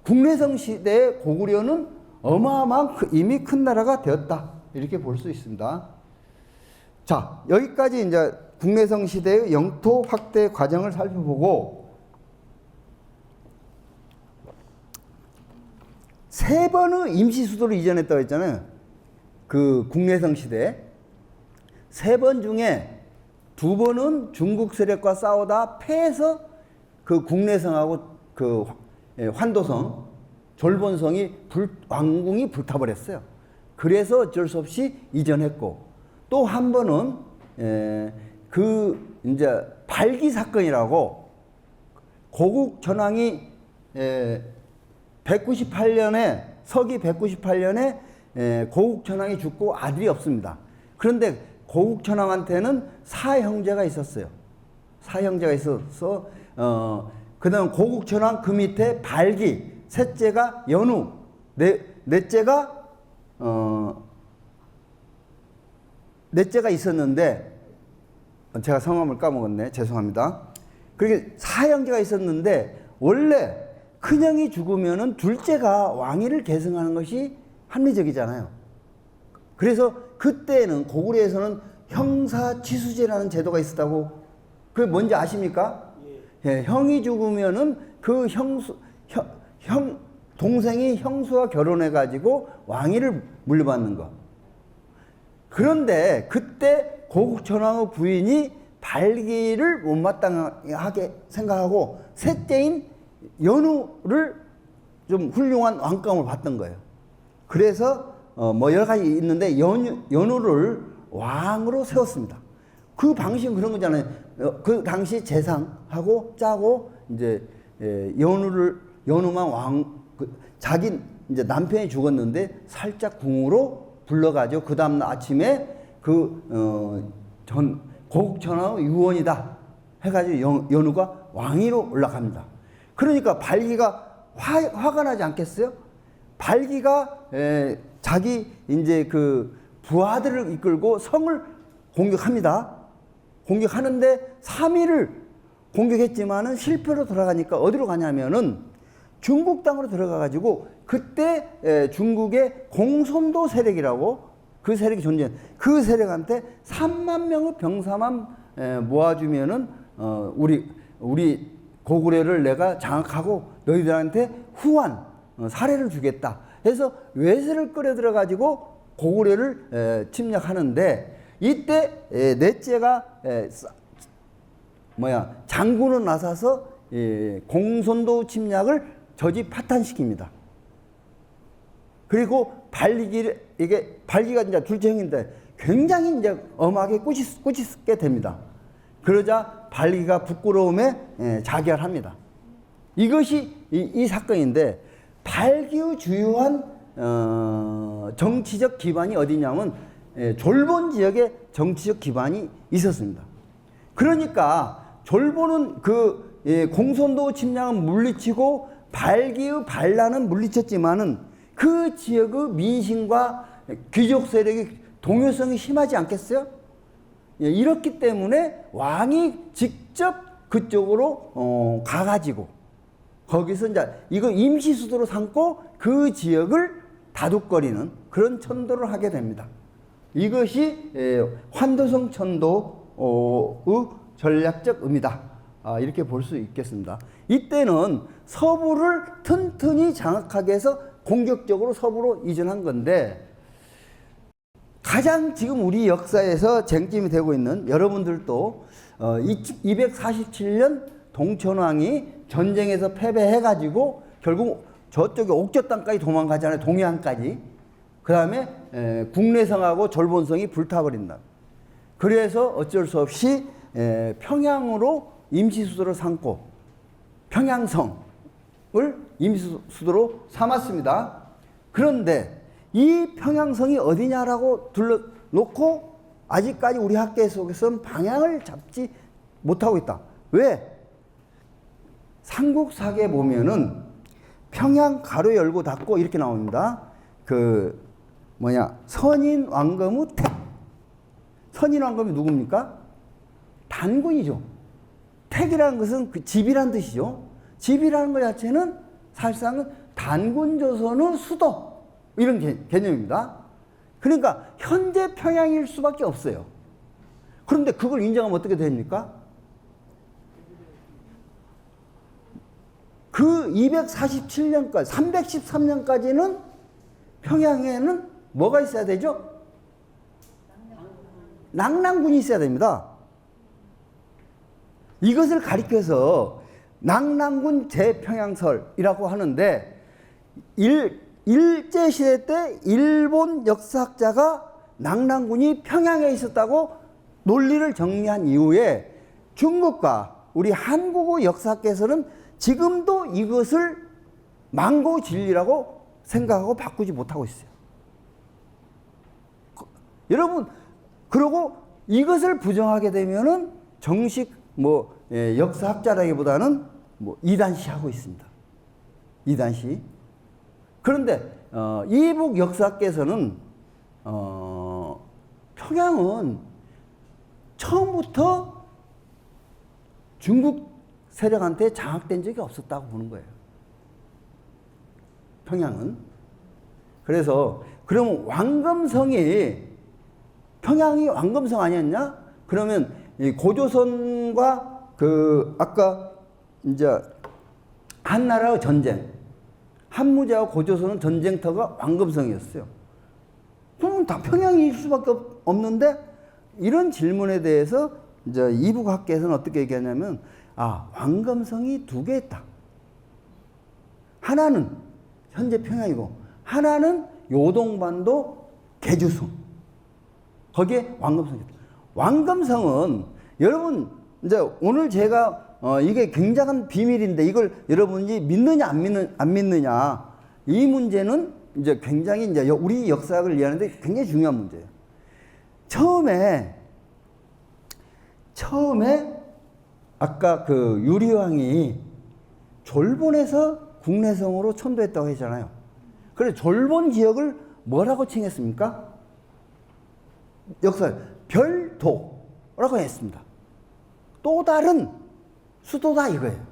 국내성 시대의 고구려는 어마어마한 이미 큰 나라가 되었다. 이렇게 볼 수 있습니다. 자, 여기까지 이제 국내성 시대의 영토 확대 과정을 살펴보고 세 번의 임시 수도를 이전했다고 했잖아요. 그 국내성 시대. 세 번 중에 두 번은 중국 세력과 싸우다 패해서 그 국내성하고 그 환도성, 졸본성이 왕궁이 불타버렸어요. 그래서 어쩔 수 없이 이전했고 또 한 번은 그 이제 발기 사건이라고 고국 전왕이 198년에 서기 198년에 고국 전왕이 죽고 아들이 없습니다. 그런데 고국 전왕한테는 사형제가 있었어요. 사형제가 있어서 그다음 고국 전왕 그 밑에 발기, 셋째가 연우, 넷째가 있었는데 제가 성함을 까먹었네. 죄송합니다. 그렇게 사형제가 있었는데 원래 큰형이 죽으면은 둘째가 왕위를 계승하는 것이 합리적이잖아요. 그래서 그때는 고구려에서는 형사취수제라는 제도가 있었다고. 그게 뭔지 아십니까? 예, 형이 죽으면은 그 동생이 형수와 결혼해가지고 왕위를 물려받는 거. 그런데 그때 고국 전왕의 부인이 발기를 못마땅하게 생각하고 셋째인 연우를 좀 훌륭한 왕감을 받던 거예요. 그래서 뭐 여러 가지 있는데 연우를 왕으로 세웠습니다. 그 방식은 그런 거잖아요. 그 당시 재상하고 짜고 이제 연우만 자기 이제 남편이 죽었는데 살짝 궁으로 불러가지고 그 다음 아침에 고국 전왕의 유언이다 해가지고 연우가 왕위로 올라갑니다. 그러니까 발기가 화가 나지 않겠어요? 발기가 자기 이제 그 부하들을 이끌고 성을 공격합니다. 공격하는데 3일을 공격했지만은 실패로 돌아가니까 어디로 가냐면은 중국 땅으로 들어가 가지고 그때 중국의 공손도 세력이라고 그 세력이 존재한 그 세력한테 3만 명의 병사만 모아주면은 우리 고구려를 내가 장악하고 너희들한테 후한 사례를 주겠다 해서 외세를 끌어 들어 가지고 고구려를 침략하는데 이때 넷째가 장군을 나서서 공손도 침략을 저지 파탄시킵니다. 그리고 발기가 이제 둘째 형인데 굉장히 이제 엄하게 꾸짖게 됩니다. 그러자 발기가 부끄러움에 자결합니다. 이것이 이 사건인데 발기의 주요한 정치적 기반이 어디냐면 졸본 지역에 정치적 기반이 있었습니다. 그러니까 졸본은 공손도 침략은 물리치고 발기의 반란은 물리쳤지만은 그 지역의 민심과 귀족 세력의 동요성이 심하지 않겠어요? 이렇기 때문에 왕이 직접 그쪽으로 가가지고 거기서 이제 이거 임시 수도로 삼고 그 지역을 다독거리는 그런 천도를 하게 됩니다. 이것이 환도성 천도의 전략적 의미다. 이렇게 볼 수 있겠습니다. 이때는 서부를 튼튼히 장악하게 해서 공격적으로 서부로 이전한 건데 가장 지금 우리 역사에서 쟁점이 되고 있는 여러분들도 247년 동천왕이 전쟁에서 패배해가지고 결국 저쪽에 옥저 땅까지 도망가잖아요. 동해안까지. 그 다음에 국내성하고 졸본성이 불타버린다. 그래서 어쩔 수 없이 평양으로 임시수도를 삼고 평양성을 임시수도로 삼았습니다. 그런데 이 평양성이 어디냐라고 둘러놓고 아직까지 우리 학계 속에서는 방향을 잡지 못하고 있다. 왜? 삼국사기에 보면은 평양 가로 열고 닫고 이렇게 나옵니다. 선인 왕검의 택. 선인 왕검이 누굽니까? 단군이죠. 택이라는 것은 그 집이란 뜻이죠. 집이라는 것 자체는 사실상은 단군 조선의 수도 이런 개념입니다. 그러니까 현재 평양일 수밖에 없어요. 그런데 그걸 인정하면 어떻게 됩니까? 그 247년까지 313년까지는 평양에는 뭐가 있어야 되죠? 낙랑군이 있어야 됩니다. 이것을 가리켜서 낙랑군 제평양설이라고 하는데 일제시대 때 일본 역사학자가 낙랑군이 평양에 있었다고 논리를 정리한 이후에 중국과 우리 한국의 역사학계에서는 지금도 이것을 망고 진리라고 생각하고 바꾸지 못하고 있어요. 여러분, 그리고 이것을 부정하게 되면은 정식 역사학자라기보다는 이단시 하고 있습니다. 이단시. 그런데 이북 역사학계에서는 평양은 처음부터 중국 세력한테 장악된 적이 없었다고 보는 거예요. 평양은. 그래서 그러면 평양이 왕검성 아니었냐? 그러면 이 고조선과 아까 이제 한나라의 전쟁, 한무제와 고조선은 전쟁터가 왕검성이었어요. 그럼 다 평양일 수밖에 없는데 이런 질문에 대해서 이제 이북학계에서는 어떻게 얘기하냐면 왕검성이 두 개 있다. 하나는 현재 평양이고 하나는 요동반도 계주성. 거기에 왕검성이 있다. 왕검성은 여러분 이제 오늘 제가 이게 굉장한 비밀인데 이걸 여러분이 믿느냐 안 믿느냐 이 문제는 이제 굉장히 이제 우리 역사학을 이해하는데 굉장히 중요한 문제예요. 처음에 아까 유리왕이 졸본에서 국내성으로 천도했다고 했잖아요. 그래서 졸본 지역을 뭐라고 칭했습니까? 역사 별도라고 했습니다. 또 다른 수도다 이거예요.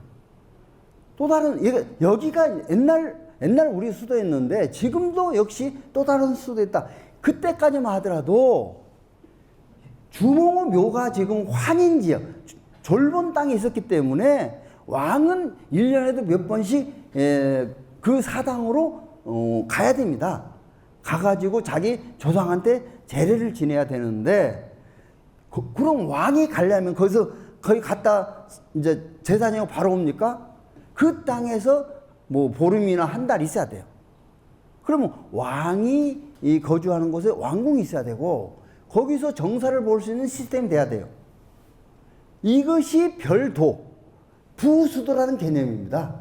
또 다른, 여기가 옛날 우리 수도였는데 지금도 역시 또 다른 수도였다. 그때까지만 하더라도 주몽의 묘가 지금 환인지역, 졸본 땅에 있었기 때문에 왕은 1년에도 몇 번씩 그 사당으로 가야 됩니다. 가가지고 자기 조상한테 제례를 지내야 되는데, 그럼 왕이 가려면 거기 갔다 이제 제사 지내고 바로 옵니까? 그 땅에서 뭐 보름이나 한 달 있어야 돼요. 그러면 왕이 거주하는 곳에 왕궁이 있어야 되고, 거기서 정사를 볼 수 있는 시스템이 돼야 돼요. 이것이 별도, 부수도라는 개념입니다.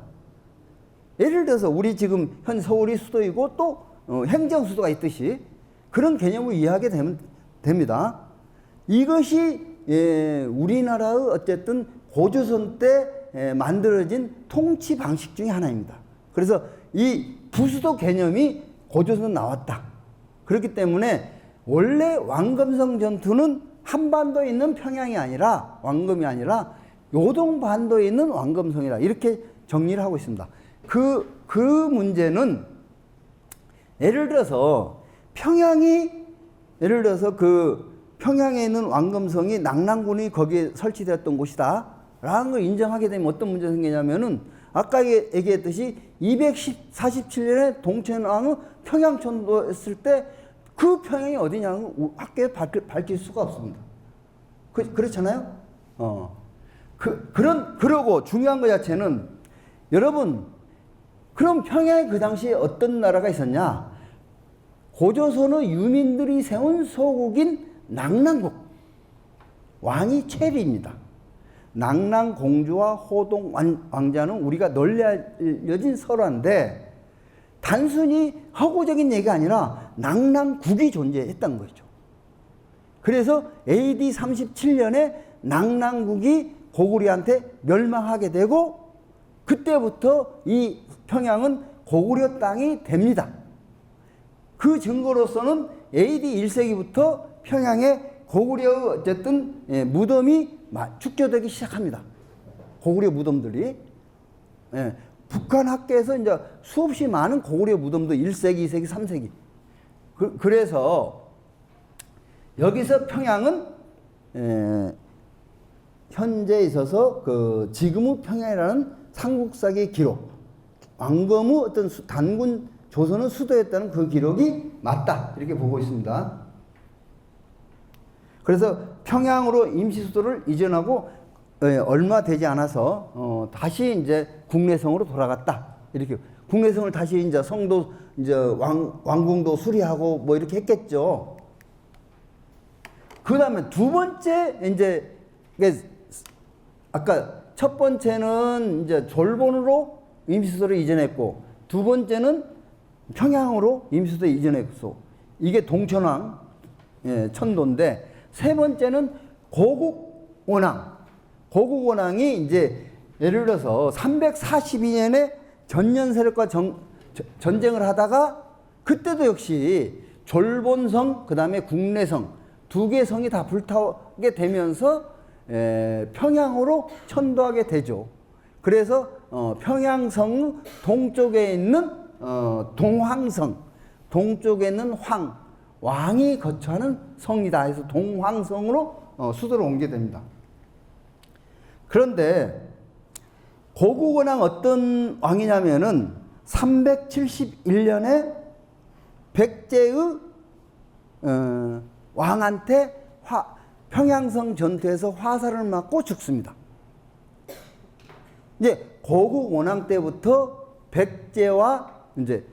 예를 들어서 우리 지금 현 서울이 수도이고 또 행정수도가 있듯이 그런 개념을 이해하게 됩니다. 이것이 우리나라의 어쨌든 고조선 때 만들어진 통치 방식 중에 하나입니다. 그래서 이 부수도 개념이 고조선 나왔다. 그렇기 때문에 원래 왕검성 전투는 한반도에 있는 평양이 아니라, 왕검이 아니라 요동반도에 있는 왕검성이다. 이렇게 정리를 하고 있습니다. 그 문제는 예를 들어서 그 평양에 있는 왕검성이 낙랑군이 거기에 설치되었던 곳이다 라는 걸 인정하게 되면 어떤 문제가 생기냐면은 아까 얘기했듯이 247년에 동천왕은 평양천도했을 때 그 평양이 어디냐는 학교에 밝힐 수가 없습니다. 그렇잖아요? 그러고 중요한 것 자체는, 여러분, 그럼 평양에 그 당시에 어떤 나라가 있었냐? 고조선의 유민들이 세운 소국인 낙랑국. 왕이 최리입니다. 낙랑 공주와 호동 왕자는 우리가 널리 알려진 설화인데, 단순히 허구적인 얘기가 아니라 낙랑국이 존재했던 거죠. 그래서 AD 37년에 낙랑국이 고구려한테 멸망하게 되고, 그때부터 이 평양은 고구려 땅이 됩니다. 그 증거로서는 AD 1세기부터 평양에 고구려의 어쨌든 무덤이 축조되기 시작합니다. 고구려 무덤들이. 북한 학계에서 이제 수없이 많은 고구려 무덤도 1세기, 2세기, 3세기. 그래서 여기서 평양은 현재 있어서 그 지금의 평양이라는 삼국사기 기록, 왕검의 어떤 단군 조선은 수도였다는 그 기록이 맞다, 이렇게 보고 있습니다. 그래서 평양으로 임시수도를 이전하고 얼마 되지 않아서 다시 이제 국내성으로 돌아갔다, 이렇게. 국내성을 다시 이제 성도, 이제 왕궁도 수리하고 뭐 이렇게 했겠죠. 그 다음에 두 번째, 이제 아까 첫 번째는 이제 졸본으로 임시수도를 이전했고, 두 번째는 평양으로 임시수도를 이전했고, 이게 동천왕 천도인데, 세 번째는 고국원왕. 고국원왕이 이제 예를 들어서 342년에 전년 세력과 전쟁을 하다가, 그때도 역시 졸본성, 그 다음에 국내성, 두 개의 성이 다 불타게 되면서 평양으로 천도하게 되죠. 그래서 평양성 동쪽에 있는 동황성, 동쪽에 있는 왕이 거처하는 성이다 해서 동황성으로 수도를 옮게 됩니다. 그런데 고국원왕 어떤 왕이냐면은 371년에 백제의 왕한테 평양성 전투에서 화살을 맞고 죽습니다. 이제 고국원왕 때부터 백제와 이제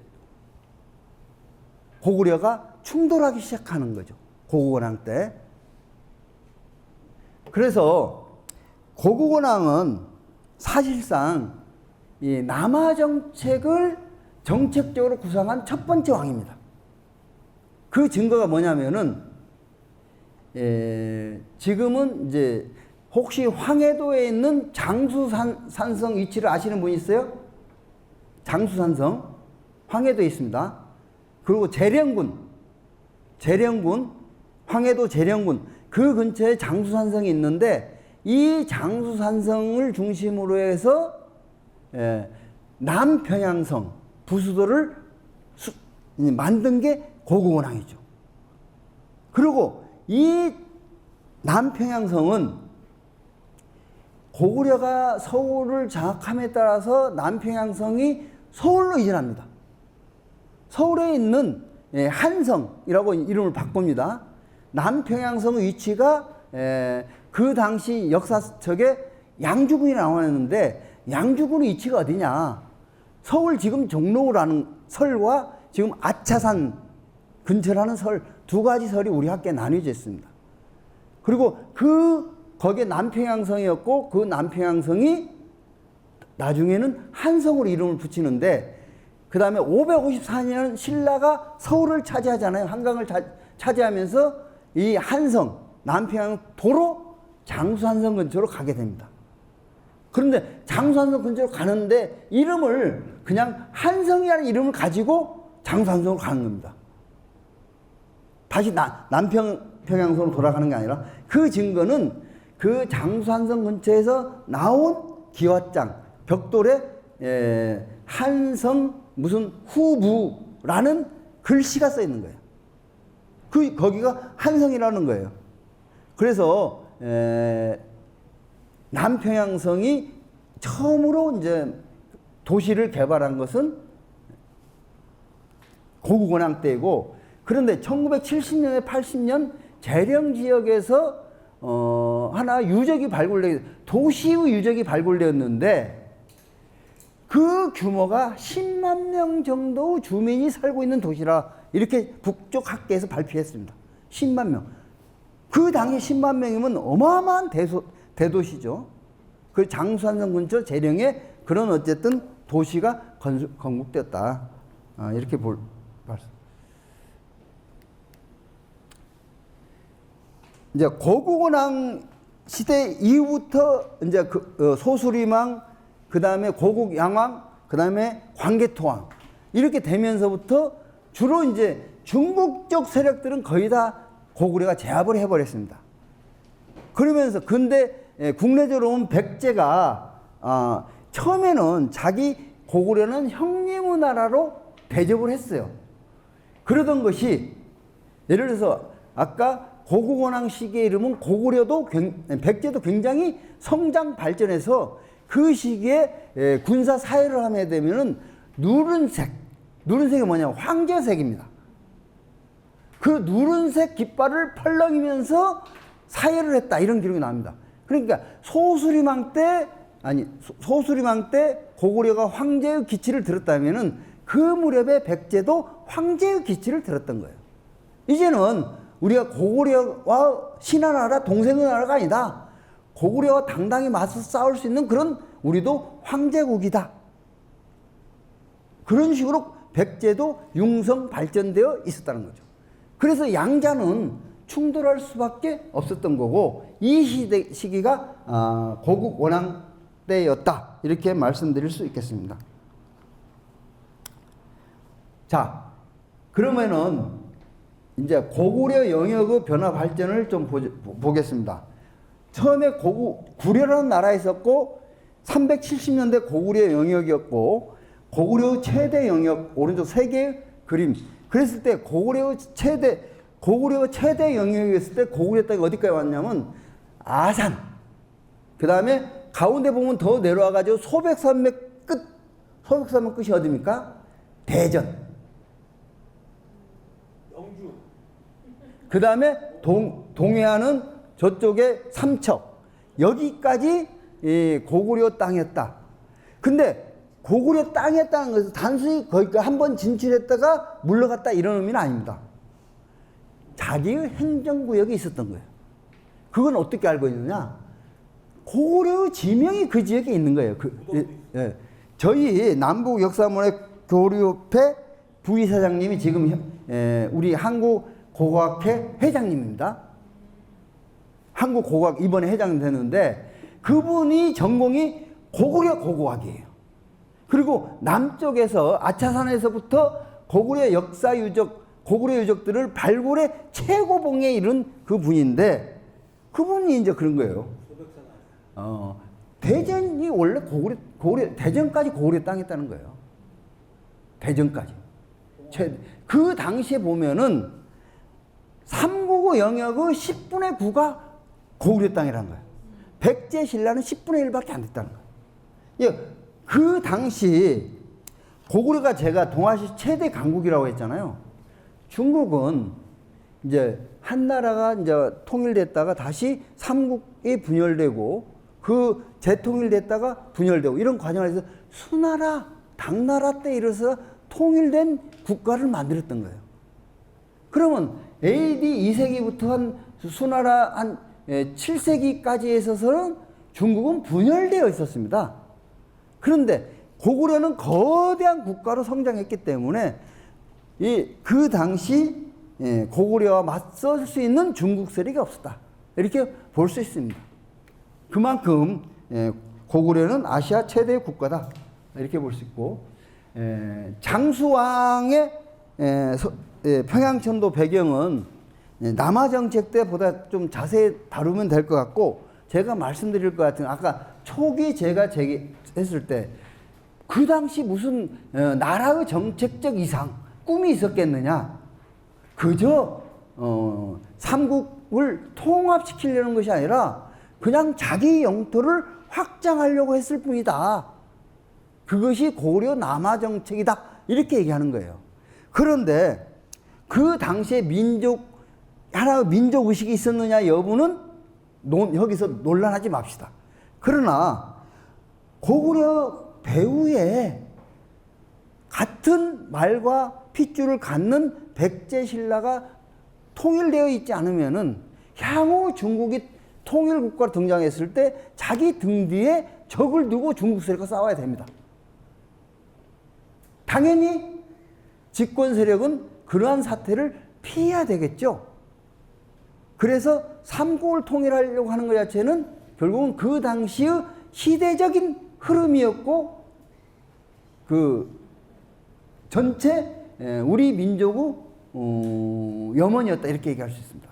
고구려가 충돌하기 시작하는 거죠. 고국원왕 때. 그래서 고국원왕은 사실상 이 남하 정책을 정책적으로 구상한 첫 번째 왕입니다. 그 증거가 뭐냐면은 지금은 이제 혹시 황해도에 있는 장수산성 위치를 아시는 분 있어요? 장수산성 황해도에 있습니다. 그리고 재령군, 황해도 재령군, 그 근처에 장수산성이 있는데, 이 장수산성을 중심으로 해서 남평양성 부수도를 만든 게 고구원왕이죠. 그리고 이 남평양성은 고구려가 서울을 장악함에 따라서 남평양성이 서울로 이전합니다. 서울에 있는 한성이라고 이름을 바꿉니다. 남평양성의 위치가 그 당시 역사책에 양주군이 나왔는데 양주군의 위치가 어디냐? 서울 지금 종로라는 설과 지금 아차산 근처라는 설, 두 가지 설이 우리 학교에 나뉘어져 있습니다. 그리고 거기에 남평양성이었고 그 남평양성이 나중에는 한성으로 이름을 붙이는데 그 다음에 554년 신라가 서울을 차지하잖아요. 한강을 차지하면서 이 한성, 남평양 도로 장수한성 근처로 가게 됩니다. 그런데 장수한성 근처로 가는데 이름을 그냥 한성이라는 이름을 가지고 장수한성으로 가는 겁니다. 다시 남평양성으로 돌아가는 게 아니라 그 증거는 그 장수한성 근처에서 나온 기와장, 벽돌에 한성 무슨 후부라는 글씨가 써 있는 거예요. 거기가 한성이라는 거예요. 그래서 남평양성이 처음으로 이제 도시를 개발한 것은 고구원왕 때이고, 그런데 1970년에 80년 재령 지역에서 하나 유적이 도시의 유적이 발굴되었는데 그 규모가 10만 명 정도 주민이 살고 있는 도시라 이렇게 북쪽 학계에서 발표했습니다. 10만 명. 그 당시 10만 명이면 어마어마한 대도시죠. 그 장수한성 근처 재령에 그런 어쨌든 도시가 건국되었다. 이렇게 말씀. 이제 고국원왕 시대 이후부터 이제 소수림왕, 그 다음에 고국양왕, 그 다음에 광개토왕 이렇게 되면서부터 주로 이제 중국적 세력들은 거의 다 고구려가 제압을 해버렸습니다. 그러면서 근데 국내적으로 온 백제가 처음에는 자기 고구려는 형님의 나라로 대접을 했어요. 그러던 것이 예를 들어서 아까 고국원왕 시기의 이름은 고구려도 백제도 굉장히 성장 발전해서 그 시기에 군사 사회를 하게 되면은 누른색이 뭐냐? 황제색입니다. 그 누른색 깃발을 펄럭이면서 사회를 했다 이런 기록이 나옵니다. 그러니까 소수림왕 때 고구려가 황제의 기치를 들었다면은 그 무렵에 백제도 황제의 기치를 들었던 거예요. 이제는 우리가 고구려와 신하나라 동생의 나라가 아니다. 고구려와 당당히 맞서 싸울 수 있는 그런 우리도 황제국이다. 그런 식으로 백제도 융성 발전되어 있었다는 거죠. 그래서 양자는 충돌할 수밖에 없었던 거고 이 시기가 고국 원왕 때였다. 이렇게 말씀드릴 수 있겠습니다. 자, 그러면은 이제 고구려 영역의 변화 발전을 좀 보겠습니다. 처음에 구려라는 나라가 있었고 370년대 고구려 영역이었고 고구려 최대 영역 오른쪽 세 개의 그림. 그랬을 때 고구려가 최대 영역이었을 때 고구려 땅이 어디까지 왔냐면 아산. 그 다음에 가운데 보면 더 내려와 가지고 소백산맥 끝이 어디입니까? 대전. 영주. 그 다음에 동해안은 저쪽에 삼척. 여기까지 고구려 땅이었다. 근데 고구려 땅이었다는 것은 단순히 거기까지 한번 진출했다가 물러갔다 이런 의미는 아닙니다. 자기의 행정구역이 있었던 거예요. 그건 어떻게 알고 있느냐? 고구려의 지명이 그 지역에 있는 거예요. 저희 남북역사문화 교류협회 부의사장님이 지금 우리 한국고고학회 회장님입니다. 한국고고학 이번에 회장 되는데 그분이 전공이 고구려 고고학이에요. 그리고 남쪽에서 아차산에서부터 고구려 역사 유적, 고구려 유적들을 발굴해 최고봉에 이른 그 분인데 그분이 이제 그런 거예요. 대전이 원래 고구려 대전까지 고구려 땅이었다는 거예요. 대전까지. 그 당시에 보면은 삼국의 영역의 10분의 9가 고구려 땅이라는 거예요. 백제 신라는 10분의 1밖에 안 됐다는 거예요. 그 당시 고구려가 제가 동아시 최대 강국이라고 했잖아요. 중국은 이제 한 나라가 이제 통일됐다가 다시 삼국이 분열되고 그 재통일됐다가 분열되고 이런 과정에서 수나라, 당나라 때 이래서 통일된 국가를 만들었던 거예요. 그러면 AD 2세기부터 한 수나라 한 7세기까지에 있어서는 중국은 분열되어 있었습니다. 그런데 고구려는 거대한 국가로 성장했기 때문에 그 당시 고구려와 맞설 수 있는 중국 세력이 없었다. 이렇게 볼 수 있습니다. 그만큼 고구려는 아시아 최대의 국가다. 이렇게 볼 수 있고, 장수왕의 평양천도 배경은 남하정책 때보다 좀 자세히 다루면 될 것 같고, 제가 말씀드릴 것 같은 아까 초기 제가 제기했을 때 그 당시 무슨 나라의 정책적 이상, 꿈이 있었겠느냐. 그저 삼국을 통합시키려는 것이 아니라 그냥 자기 영토를 확장하려고 했을 뿐이다. 그것이 고려 남하 정책이다. 이렇게 얘기하는 거예요. 그런데 그 당시에 하나의 민족 의식이 있었느냐 여부는 여기서 논란하지 맙시다. 그러나 고구려 배후에 같은 말과 핏줄을 갖는 백제 신라가 통일되어 있지 않으면은 향후 중국이 통일국가로 등장했을 때 자기 등 뒤에 적을 두고 중국 세력과 싸워야 됩니다. 당연히 집권 세력은 그러한 사태를 피해야 되겠죠. 그래서 삼국을 통일하려고 하는 것 자체는 결국은 그 당시의 시대적인 흐름이었고 그 전체 우리 민족의 염원이었다 이렇게 얘기할 수 있습니다.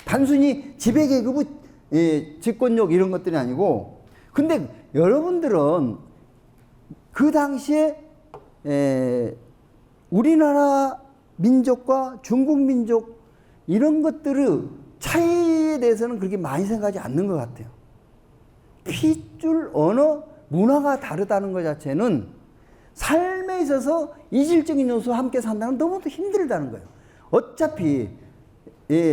단순히 지배계급의 집권력 이런 것들이 아니고, 근데 여러분들은 그 당시에 우리나라 민족과 중국 민족 이런 것들의 차이에 대해서는 그렇게 많이 생각하지 않는 것 같아요. 핏줄, 언어, 문화가 다르다는 것 자체는 삶에 있어서 이질적인 요소와 함께 산다는 건 너무도 힘들다는 거예요. 어차피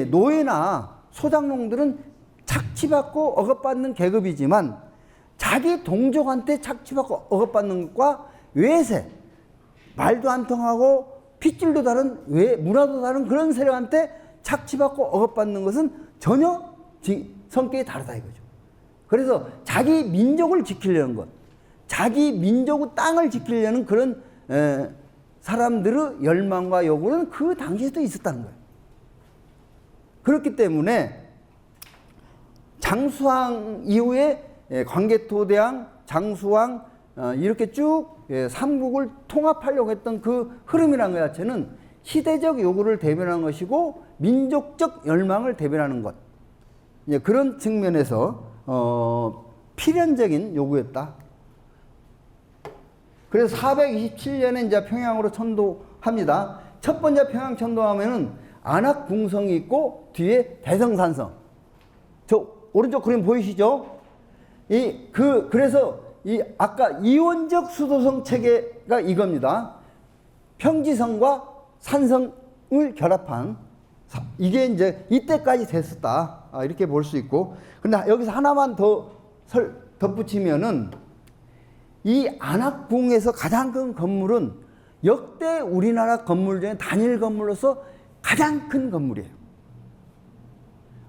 노예나 소장농들은 착취받고 억압받는 계급이지만 자기 동족한테 착취받고 억압받는 것과 외세, 말도 안 통하고 핏줄도 다른 문화도 다른 그런 세력한테 착취받고 억압받는 것은 전혀 성격이 다르다 이거죠. 그래서 자기 민족을 지키려는 것, 자기 민족의 땅을 지키려는 그런 사람들의 열망과 요구는 그 당시에도 있었다는 거예요. 그렇기 때문에 장수왕 이후에 광개토대왕, 장수왕 이렇게 쭉 삼국을 통합하려고 했던 그 흐름이라는 것 자체는 시대적 요구를 대변하는 것이고 민족적 열망을 대변하는 것, 그런 측면에서 필연적인 요구였다. 그래서 427년에 이제 평양으로 천도합니다. 첫 번째 평양 천도하면은 안악궁성이 있고 뒤에 대성산성. 저 오른쪽 그림 보이시죠? 그래서 아까 이원적 수도성 체계가 이겁니다. 평지성과 산성을 결합한, 이게 이제 이때까지 됐었다. 이렇게 볼 수 있고. 근데 여기서 하나만 더 덧붙이면은 이 안악궁에서 가장 큰 건물은 역대 우리나라 건물 중에 단일 건물로서 가장 큰 건물이에요.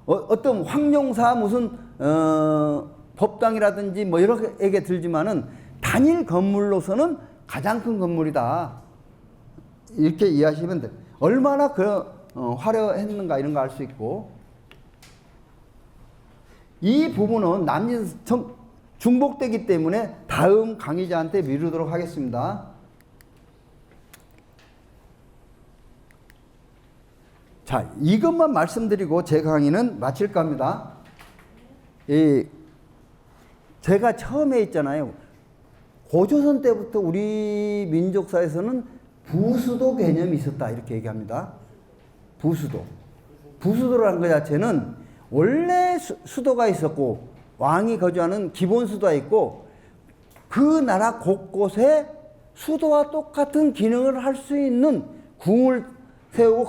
어떤 황룡사 무슨 법당이라든지 뭐 여러 개 들지만은 단일 건물로서는 가장 큰 건물이다. 이렇게 이해하시면 돼요. 얼마나 화려했는가 이런 거 알 수 있고, 이 부분은 중복되기 때문에 다음 강의자한테 미루도록 하겠습니다. 자, 이것만 말씀드리고 제 강의는 마칠까 합니다. 제가 처음에 있잖아요. 고조선 때부터 우리 민족사에서는 부수도 개념이 있었다 이렇게 얘기합니다. 부수도. 부수도라는 것 자체는 원래 수도가 있었고 왕이 거주하는 기본 수도가 있고 그 나라 곳곳에 수도와 똑같은 기능을 할 수 있는 궁을 세우고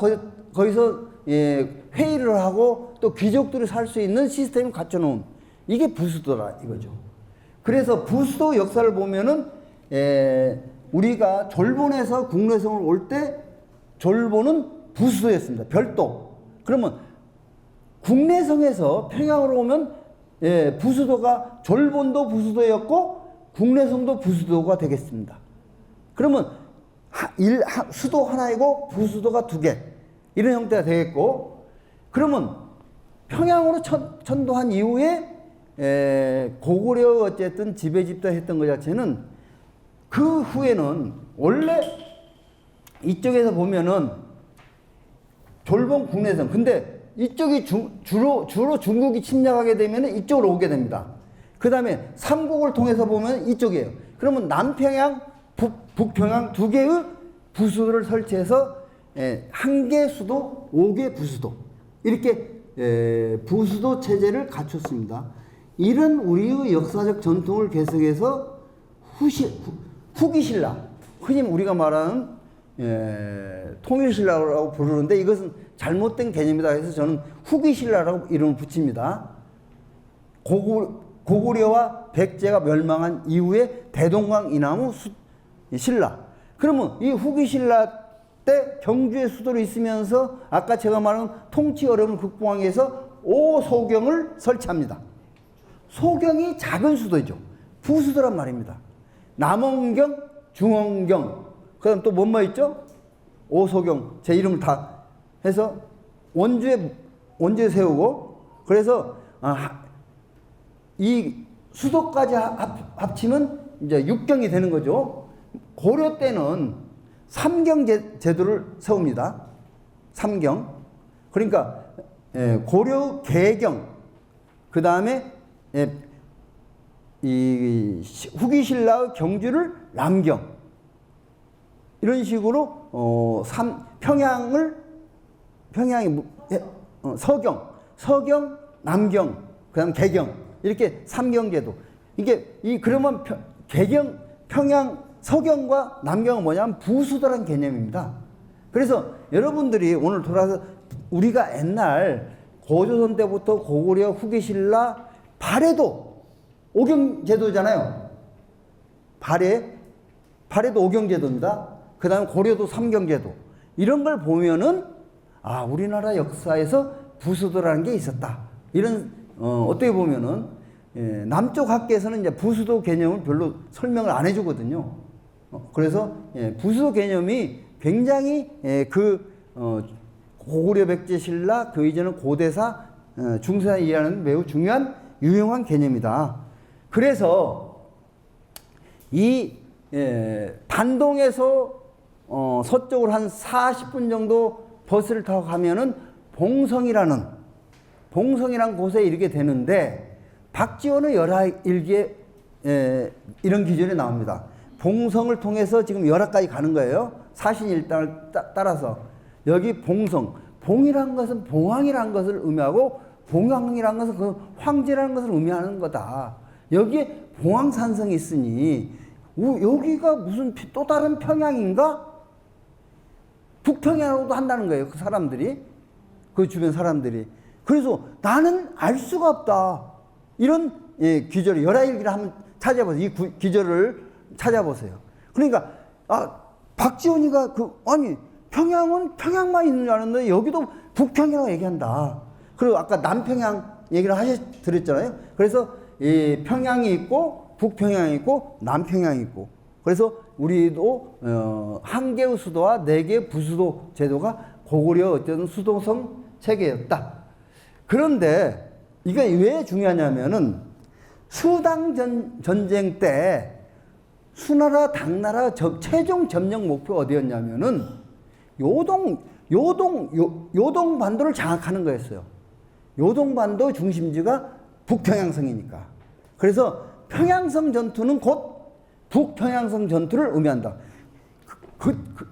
거기서 회의를 하고 또 귀족들이 살 수 있는 시스템을 갖춰놓은 이게 부수도라 이거죠. 그래서 부수도 역사를 보면은 우리가 졸본에서 국내성을 올 때 졸본은 부수도였습니다. 별도. 그러면 국내성에서 평양으로 오면 부수도가 졸본도 부수도였고 국내성도 부수도가 되겠습니다. 그러면 수도 하나이고 부수도가 두 개 이런 형태가 되겠고 그러면 평양으로 천도한 이후에 고구려 어쨌든 지배 집단했던 것 자체는 그 후에는 원래 이쪽에서 보면은 졸본 국내성 근데 이쪽이 주로 중국이 침략하게 되면 이쪽으로 오게 됩니다. 그 다음에 삼국을 통해서 보면 이쪽이에요. 그러면 남평양, 북평양 두 개의 부수도를 설치해서 한 개 수도, 5개 부수도 이렇게 부수도 체제를 갖췄습니다. 이런 우리의 역사적 전통을 계속해서 후기신라, 흔히 우리가 말하는 통일신라라고 부르는데 이것은 잘못된 개념이다 해서 저는 후기신라라고 이름을 붙입니다. 고구려와 백제가 멸망한 이후에 대동강 이남의 신라. 그러면 이 후기신라 때 경주의 수도로 있으면서 아까 제가 말한 통치 어려움을 극복하기 위해서 오소경을 설치합니다. 소경이 작은 수도죠. 부수도란 말입니다. 남원경, 중원경, 그 다음 또 뭐뭐 있죠? 오소경, 제 이름을 다 해서 원주에 세우고, 그래서, 이 수도까지 합치면 이제 6경이 되는 거죠. 고려 때는 삼경 제도를 세웁니다. 삼경. 그러니까, 고려 개경, 그 다음에, 이 후기신라의 경주를 남경. 이런 식으로, 평양이 서경, 남경, 그 다음 개경. 이렇게 삼경제도. 그러면 평양, 서경과 남경은 뭐냐면 부수도란 개념입니다. 그래서 여러분들이 오늘 돌아서 우리가 옛날 고조선 때부터 고구려, 후기신라, 발해도 오경제도잖아요. 발해도 오경제도입니다. 그 다음에 고려도 삼경제도. 이런 걸 보면은, 우리나라 역사에서 부수도라는 게 있었다. 이런, 어떻게 보면은, 남쪽 학계에서는 이제 부수도 개념을 별로 설명을 안 해주거든요. 그래서, 부수도 개념이 굉장히, 고구려, 백제, 신라, 그 이전은 고대사, 중세사 이해하는 매우 중요한, 유용한 개념이다. 그래서, 단동에서, 서쪽으로 한 40분 정도 버스를 타고 가면은 봉성이라는 곳에 이르게 되는데, 박지원의 열하일기에 이런 기준이 나옵니다. 봉성을 통해서 지금 열하까지 가는 거예요. 사신일당을 따라서. 여기 봉이라는 것은 봉황이라는 것을 의미하고, 봉황이라는 것은 그 황제라는 것을 의미하는 거다. 여기에 봉황산성이 있으니, 여기가 무슨 또 다른 평양인가? 북평양으로도 한다는 거예요. 그 사람들이. 그 주변 사람들이. 그래서 나는 알 수가 없다. 이런 기절을, 열하일기를 한번 찾아보세요. 이 기절을 찾아보세요. 그러니까, 박지원이가 평양은 평양만 있는 줄 알았는데 여기도 북평이라고 얘기한다. 그리고 아까 남평양 얘기를 드렸잖아요. 그래서 평양이 있고, 북평양이 있고, 남평양이 있고. 그래서 우리도 한 개의 수도와 네 개의 부수도 제도가 고구려 어쨌든 수도성 체계였다. 그런데 이게 왜 중요하냐면은 수당 전쟁 때 수나라 당나라 최종 점령 목표가 어디였냐면은 요동 반도를 장악하는 거였어요. 요동 반도 중심지가 북평양성이니까. 그래서 평양성 전투는 곧 북평양성 전투를 의미한다.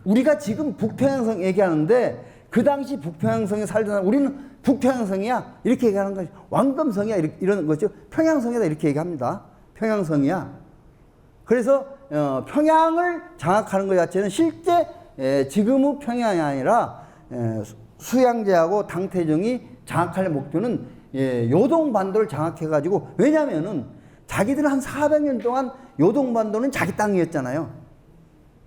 우리가 지금 북평양성 얘기하는데 그 당시 북평양성에 살던 사람, 우리는 북평양성이야 이렇게 얘기하는 거죠. 왕금성이야 이런 거죠. 평양성이다 이렇게 얘기합니다. 평양성이야. 그래서 평양을 장악하는 것 자체는 실제 지금의 평양이 아니라 수양제하고 당태종이 장악할 목표는 요동반도를 장악해가지고, 왜냐하면은 자기들은 한 400년 동안 요동반도는 자기 땅이었잖아요.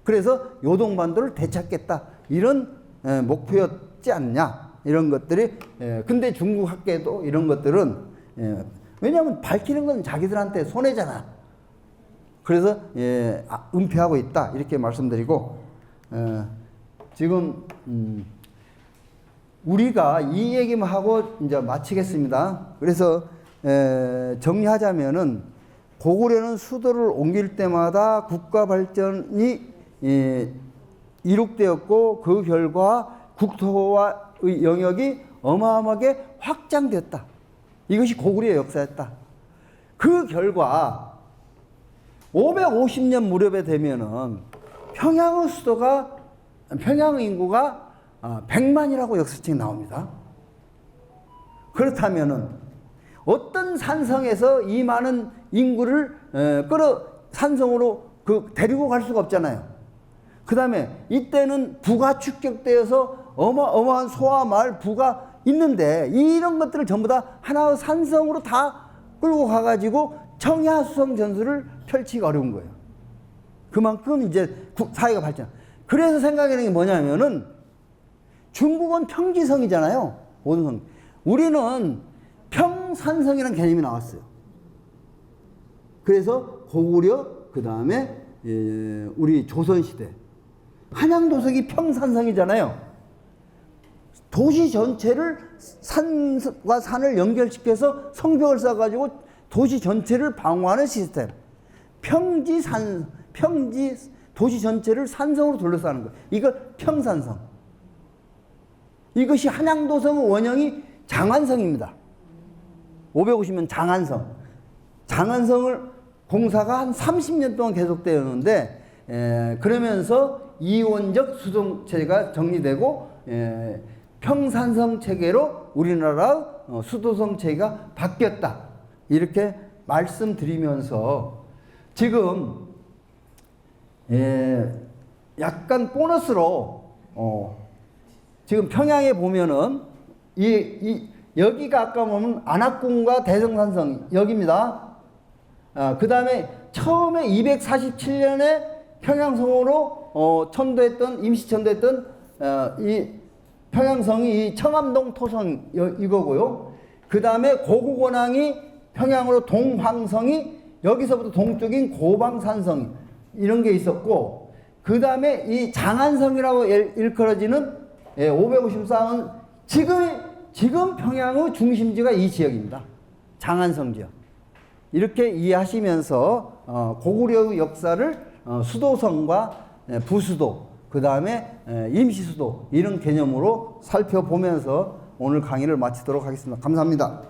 그래서 요동반도를 되찾겠다 이런 목표였지 않냐 이런 것들이. 근데 중국 학계도 이런 것들은 왜냐하면 밝히는 건 자기들한테 손해잖아. 그래서 은폐하고 있다 이렇게 말씀드리고, 지금 우리가 이 얘기만 하고 이제 마치겠습니다. 그래서 정리하자면은 고구려는 수도를 옮길 때마다 국가 발전이 이룩되었고 그 결과 국토와의 영역이 어마어마하게 확장됐다. 이것이 고구려의 역사였다. 그 결과 550년 무렵에 되면은 평양의 수도가, 평양 인구가 100만이라고 역사책에 나옵니다. 그렇다면은 어떤 산성에서 이 많은 인구를 산성으로 데리고 갈 수가 없잖아요. 그 다음에 이때는 부가 축적되어서 어마어마한 소와 말 부가 있는데 이런 것들을 전부 다 하나의 산성으로 다 끌고 가가지고 청야수성 전술을 펼치기 어려운 거예요. 그만큼 이제 사회가 발전. 그래서 생각하는 게 뭐냐면은 중국은 평지성이잖아요. 모든 성. 우리는 평산성이라는 개념이 나왔어요. 그래서 고구려, 그 다음에 우리 조선시대 한양도석이 평산성이잖아요. 도시 전체를 산과 산을 연결시켜서 성벽을 쌓아가지고 도시 전체를 방어하는 시스템. 도시 전체를 산성으로 둘러싸는 거예요. 이걸 평산성. 이것이 한양도성의 원형이 장안성입니다. 550년 장안성. 장안성을 공사가 한 30년 동안 계속되었는데, 그러면서 이원적 수도체가 정리되고 평산성 체계로 우리나라 수도성 체계가 바뀌었다. 이렇게 말씀드리면서 지금 약간 보너스로 지금 평양에 보면은 여기가 아까 보면 안압궁과 대성산성 여기입니다. 그 다음에 처음에 247년에 평양성으로 천도했던, 임시 천도했던 이 평양성이 이 청암동 토성 이거고요. 그 다음에 고구권왕이 평양으로 동황성이 여기서부터 동쪽인 고방산성 이런 게 있었고, 그 다음에 이 장안성이라고 일컬어지는 550쌍은 지금 평양의 중심지가 이 지역입니다. 장안성 지역. 이렇게 이해하시면서 고구려의 역사를 수도성과 부수도, 그 다음에 임시수도 이런 개념으로 살펴보면서 오늘 강의를 마치도록 하겠습니다. 감사합니다.